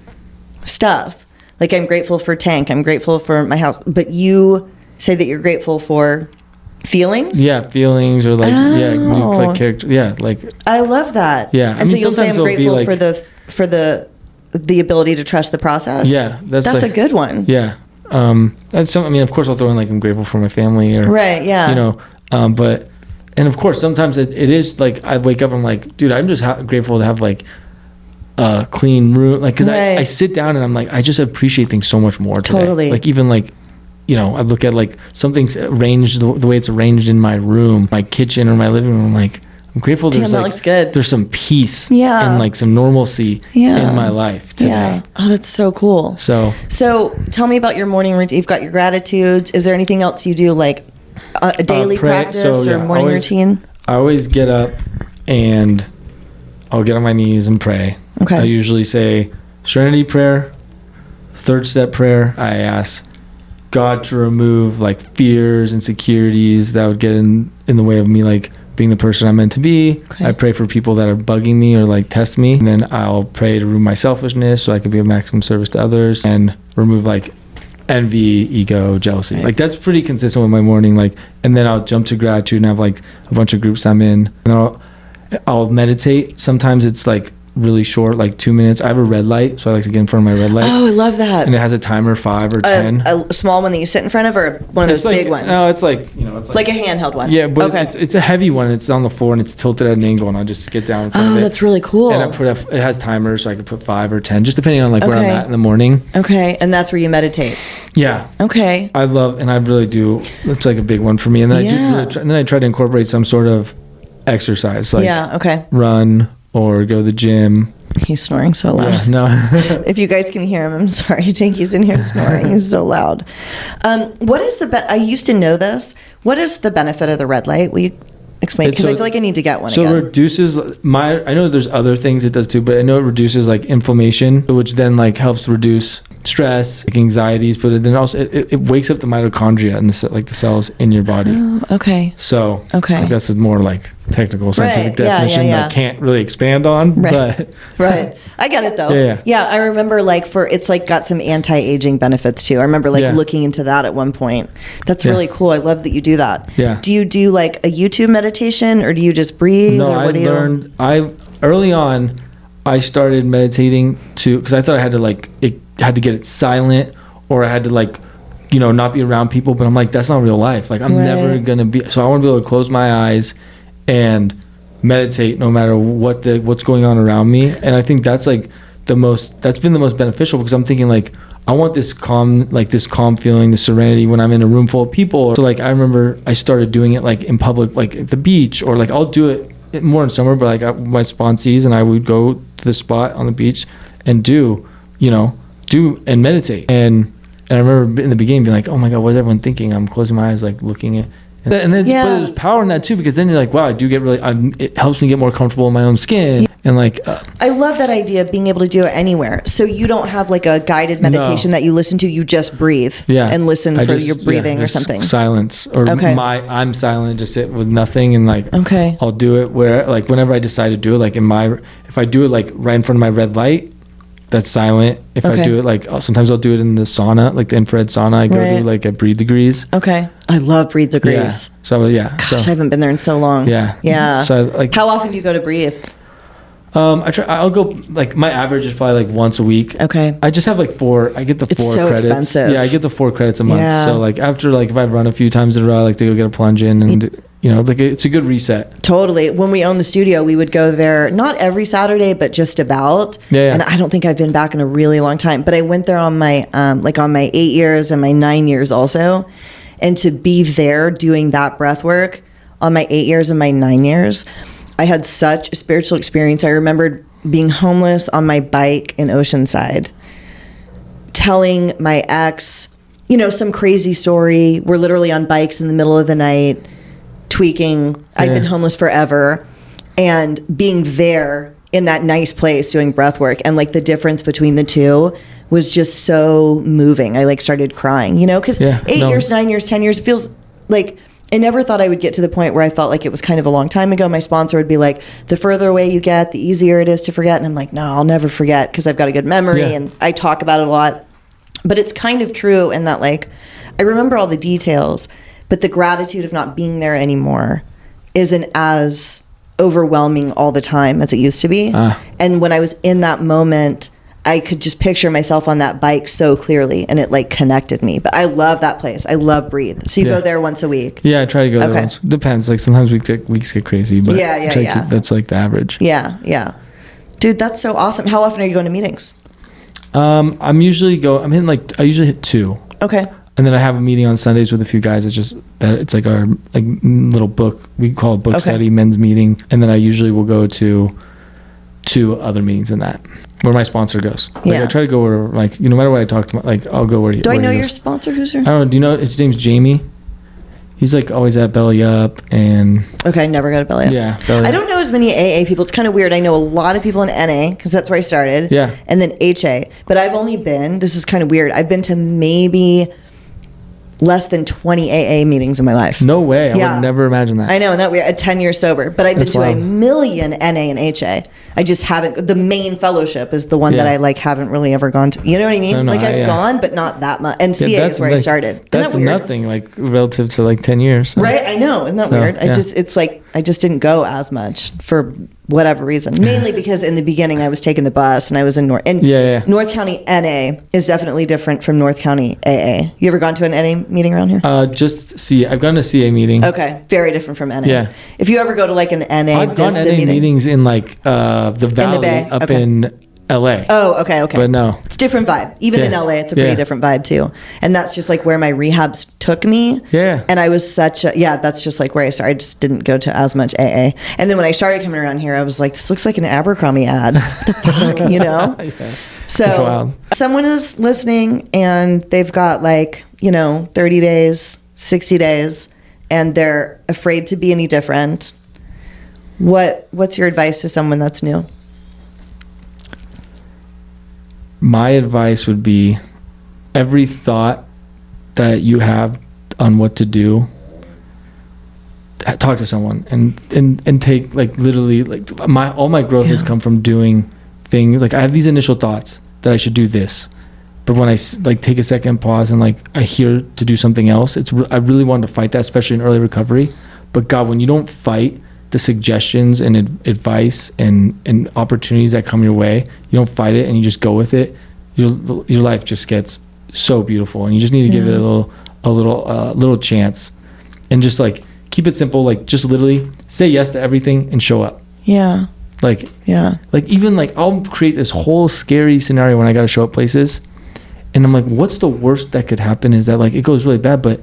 stuff. I'm grateful for Tank. I'm grateful for my house. But you say that you're grateful for feelings. Yeah, feelings or like like character. Yeah, like I love that. Yeah, and so you'll say I'm grateful for the ability to trust the process. Yeah, that's like, a good one. Yeah, that's some. I mean, of course, I'll throw in like I'm grateful for my family or right. Yeah, you know, but. And of course, sometimes it is like I wake up and I'm like, dude, I'm just grateful to have like a clean room. Like, because I sit down and I'm like, I just appreciate things so much more today. Totally. Like, even like, you know, I look at like something's arranged the way it's arranged in my room, my kitchen or my living room. I'm like, I'm grateful that looks good. There's some peace and like some normalcy in my life today. Yeah. Oh, that's so cool. So tell me about your morning routine. You've got your gratitudes. Is there anything else you do, like a daily practice or morning routine? I always get up and I'll get on my knees and pray. Okay. I usually say Serenity prayer, third step prayer. I ask God to remove like fears, insecurities that would get in the way of me like being the person I'm meant to be. Okay. I pray for people that are bugging me or like test me. And then I'll pray to remove my selfishness so I can be of maximum service to others and remove like envy, ego, jealousy. Like that's pretty consistent with my morning. Like, and then I'll jump to gratitude and have like a bunch of groups I'm in. And then I'll meditate. Sometimes it's like really short, like 2 minutes. I have a red light, so I like to get in front of my red light. Oh, I love that. And it has a timer, 5 or 10. A small one that you sit in front of, or one of those big ones? No, it's like, you know, it's like a handheld one. Yeah, but it's a heavy one. It's on the floor and it's tilted at an angle, and I'll just get down in front of it. Oh, that's really cool. And it has timers, so I can put 5 or 10, just depending on like where I'm at in the morning. Okay, and that's where you meditate. Yeah. Okay. I really do. It's like a big one for me, and then I try to incorporate some sort of exercise, like run or go to the gym. He's snoring so loud. Yeah, no. If you guys can hear him, I'm sorry. He's in here snoring. He's so loud. What is I used to know this. What is the benefit of the red light? Will you explain? Because I feel like I need to get one again. So it reduces I know there's other things it does too, but I know it reduces like inflammation, which then like helps reduce stress, like anxieties, but then also it wakes up the mitochondria and the cells in your body. Oh, okay. So I guess it's more like technical scientific definition that I can't really expand on. Right. But I get it though. Yeah. I remember it's like got some anti-aging benefits too. I remember looking into that at one point. That's really cool. I love that you do that. Yeah. Do you do like a YouTube meditation or do you just breathe? No, early on I started meditating because I thought I had to had to get it silent, or I had to not be around people, but I'm like, that's not real life. Like I'm never gonna be. So I want to be able to close my eyes and meditate no matter what's going on around me. And I think that's like that's been the most beneficial, because I'm thinking like I want this calm feeling, the serenity when I'm in a room full of people. So like I remember I started doing it like in public, like at the beach, or like I'll do it more in summer, but like my sponsees and I would go to the spot on the beach and do and meditate. And I remember in the beginning being like, oh my God, what is everyone thinking? I'm closing my eyes, like looking at, and then but there's power in that too, because then you're like, wow, I do get it helps me get more comfortable in my own skin. And like, I love that idea of being able to do it anywhere. So you don't have like a guided meditation that you listen to, you just breathe and listen for your breathing or something. Silence, or I'm silent, just sit with nothing, and like, I'll do it where like whenever I decide to do it, like if I do it like right in front of my red light, that's silent. If I do it like sometimes I'll do it in the sauna, like the infrared sauna. I go to like at Breathe Degrees. Okay, I love Breathe Degrees. Yeah. So gosh, I haven't been there in so long. Yeah. So like, how often do you go to Breathe? I'll go, like my average is probably like once a week. Okay. I just have like 4. I get the 4 credits. It's so expensive. Yeah, I get the 4 credits a month. Yeah. So like after like if I've run a few times in a row, I like to go get a plunge in, and like it's a good reset. Totally. When we owned the studio, we would go there not every Saturday, but just about. Yeah. And I don't think I've been back in a really long time, but I went there on my on my 8 years and my 9 years also, and to be there doing that breath work on my 8 years and my 9 years. I had such a spiritual experience. I remembered being homeless on my bike in Oceanside, telling my ex, some crazy story. We're literally on bikes in the middle of the night, tweaking. I'd been homeless forever, and being there in that nice place doing breath work, and like the difference between the two was just so moving. I like started crying, because 8 years, 9 years, 10 years feels like, I never thought I would get to the point where I felt like it was kind of a long time ago. My sponsor would be like, the further away you get, the easier it is to forget. And I'm like, no, I'll never forget, because I've got a good memory and I talk about it a lot. But it's kind of true in that, like, I remember all the details, but the gratitude of not being there anymore isn't as overwhelming all the time as it used to be. And when I was in that moment, I could just picture myself on that bike so clearly, and it like connected me. But I love that place. I love Breathe. So you go there once a week? Yeah, I try to go there once. Depends. Like sometimes weeks get crazy, but that's like the average. Yeah. Dude, that's so awesome. How often are you going to meetings? I usually hit 2. Okay. And then I have a meeting on Sundays with a few guys. It's like our like little book. We call it book study, men's meeting. And then I usually will go to 2 other meetings in that, where my sponsor goes. Like I try to go where, like, no matter what I talk to, like I'll go where he. Do I know your sponsor? Who's your? I don't know. Do you know? His name's Jamie. He's like always at Belly Up and. Okay, never go to Belly Up. Yeah, Belly I don't know as many AA people. It's kind of weird. I know a lot of people in NA because that's where I started. Yeah. And then HA, but I've only been. This is kind of weird. I've been to maybe less than 20 AA meetings in my life. No way. I would never imagine that. I know, and that weird. 10 years sober, but I've been to a million NA and HA. I just haven't. The main fellowship is the one that I like haven't really ever gone to. You know what I mean? Like I've gone, but not that much. And CA is where I started. That's nothing like relative to like 10 years. So. Right? I know. Isn't that weird? It's like I just didn't go as much for whatever reason. Mainly because in the beginning I was taking the bus and I was in North County NA is definitely different from North County AA. You ever gone to an NA meeting around here? Just CA. I've gone to CA meeting. Okay, very different from NA. Yeah. If you ever go to like an NA, I've gone NA meetings in like the Valley up in LA. Oh, okay. But no. It's a different vibe. Even in LA, it's a pretty different vibe too. And that's just like where my rehabs took me. Yeah. And I was that's just like where I started. I just didn't go to as much AA. And then when I started coming around here, I was like, this looks like an Abercrombie ad. What the fuck, you know? So someone is listening and they've got like, 30 days, 60 days, and they're afraid to be any different. What's your advice to someone that's new? My advice would be every thought that you have on what to do, talk to someone and take like literally like all my growth has come from doing things. Like I have these initial thoughts that I should do this, but when I like take a second pause and like I hear to do something else, I really wanted to fight that, especially in early recovery. But God, when you don't fight the suggestions and advice and opportunities that come your way, you don't fight it and you just go with it, your life just gets so beautiful, and you just need to give it a little chance, and just like keep it simple. Like just literally say yes to everything and show up. Like even like I'll create this whole scary scenario when I got to show up places, and I'm like, what's the worst that could happen is that like it goes really bad, but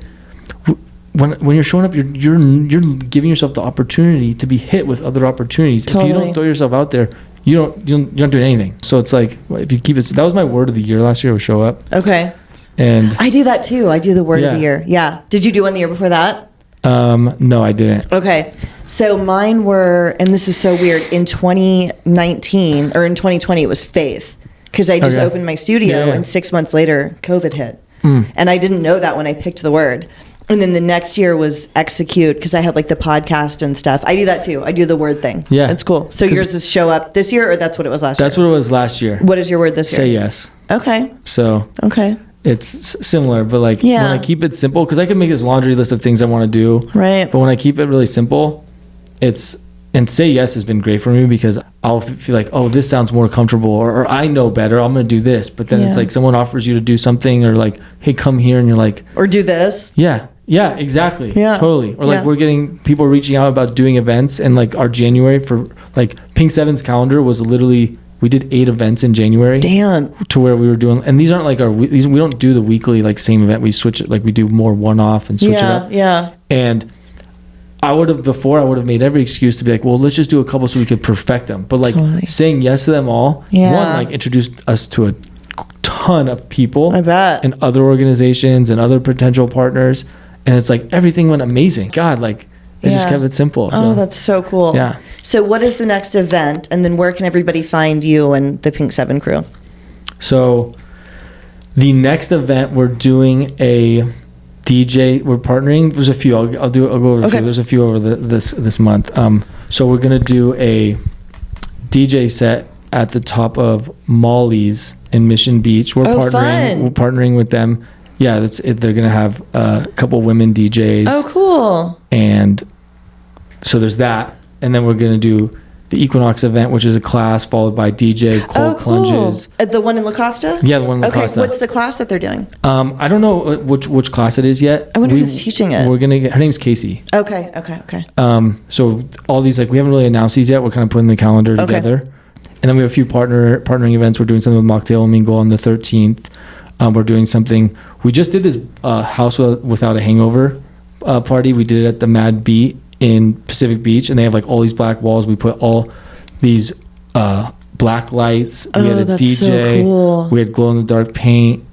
when you're showing up, you're giving yourself the opportunity to be hit with other opportunities. Totally. If you don't throw yourself out there, you're not doing anything. So it's like if you keep it. That was my word of the year last year. Was show up. Okay. And I do that too. I do the word of the year. Yeah. Did you do one the year before that? No, I didn't. Okay. So mine were, and this is so weird. In 2019 or in 2020, it was faith, because I just opened my studio, and 6 months later, COVID hit, and I didn't know that when I picked the word. And then the next year was execute, because I had like the podcast and stuff. I do that too. I do the word thing. Yeah. That's cool. So yours is show up this year, or that's what it was last year? That's what it was last year. What is your word this year? Say yes. Okay. So. Okay. It's similar, but like when I keep it simple, because I can make this laundry list of things I want to do. Right. But when I keep it really simple, and say yes has been great for me, because I'll feel like, oh, this sounds more comfortable, or I know better, I'm going to do this. But then it's like someone offers you to do something, or like, hey, come here, and you're like, or do this. Yeah. Yeah, exactly. Yeah. Totally. Or like we're getting people reaching out about doing events, and like our January for like Pink 7's calendar was literally, we did 8 events in January. Damn. To where we were doing, and these aren't like we don't do the weekly like same event. We switch it, like we do more one-off and switch it up. Yeah. And I would have made every excuse to be like, well, let's just do a couple so we could perfect them. But like saying yes to them all, one, like introduced us to a ton of people. I bet. And other organizations and other potential partners. And it's like everything went amazing. God, like they just kept it simple. Oh, that's so cool. Yeah. So what is the next event? And then where can everybody find you and the Pink 7 crew? So the next event, we're doing a DJ. We're partnering. There's a few. I'll go over a few. There's a few over this month. So we're going to do a DJ set at the top of Molly's in Mission Beach. We're partnering with them. yeah, that's it. They're gonna have a couple women DJs. Oh, cool. And so there's that, and then we're gonna do the Equinox event, which is a class followed by DJ cold plunges. The one in La Costa? Yeah, the one in La Costa. Okay, what's the class that they're doing? I don't know which class it is yet. I wonder who's teaching it. We're gonna get, her name's Casey. Okay. So all these, like, we haven't really announced these yet. We're kind of putting the calendar together. And then we have a few partnering events. We're doing something with Mocktail and Mingle on the 13th. We're doing something. We just did this House Without a Hangover party. We did it at the Mad Beat in Pacific Beach, and they have like all these black walls. We put all these black lights. We had a DJ. So cool. We had glow in the dark paint.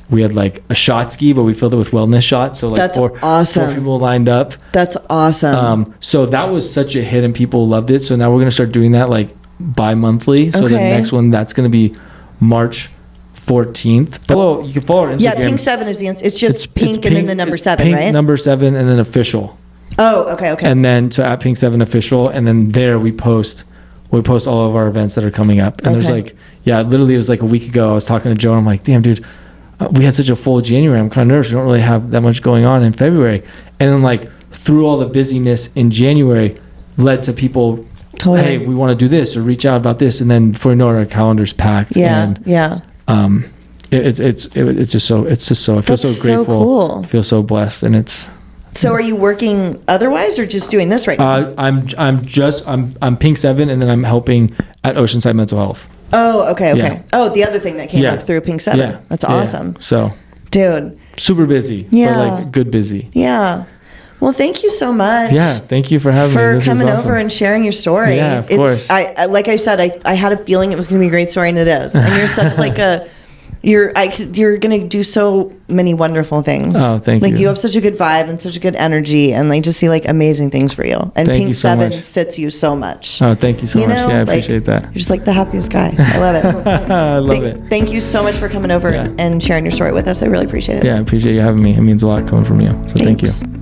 We had like a shot ski, but we filled it with wellness shots. So like that's four awesome. People lined up. That's awesome. So that was such a hit, and people loved it. So now we're gonna start doing that like bi-monthly. So the next one, that's gonna be March 14th. You can follow our Instagram. Yeah, Pink 7 is the answer. It's just pink and then the number 7, pink, right? Number 7 and then official. Oh, okay. And then so at Pink 7 official, and then there we post all of our events that are coming up. And there's like, literally it was like a week ago I was talking to Joe and I'm like, damn dude, we had such a full January. I'm kind of nervous. We don't really have that much going on in February. And then like through all the busyness in January led to people, hey, we want to do this or reach out about this. And then before you know it, our calendar's packed. It's just so I feel so grateful. So cool. I feel so blessed, and it's. So are you working otherwise or just doing this right now? I'm Pink 7, and then I'm helping at Oceanside Mental Health. Oh, okay. Yeah. Oh, the other thing that came up through Pink 7. Yeah. That's awesome. So, dude, super busy. Yeah. But like good busy. Yeah. Well, thank you so much. Yeah, thank you for having me. For coming over and sharing your story. Yeah, of course. I like I said, I had a feeling it was going to be a great story, and it is. And you're such like a. You're gonna do so many wonderful things. Oh, thank you. Like you have such a good vibe and such a good energy, and like just see like amazing things for you. And thank Pink you so 7 much. fits you so much. Oh, thank you so much. Yeah, I appreciate that. You're just like the happiest guy. I love it. I love it. Thank you so much for coming over and sharing your story with us. I really appreciate it. Yeah, I appreciate you having me. It means a lot coming from you. So thank you.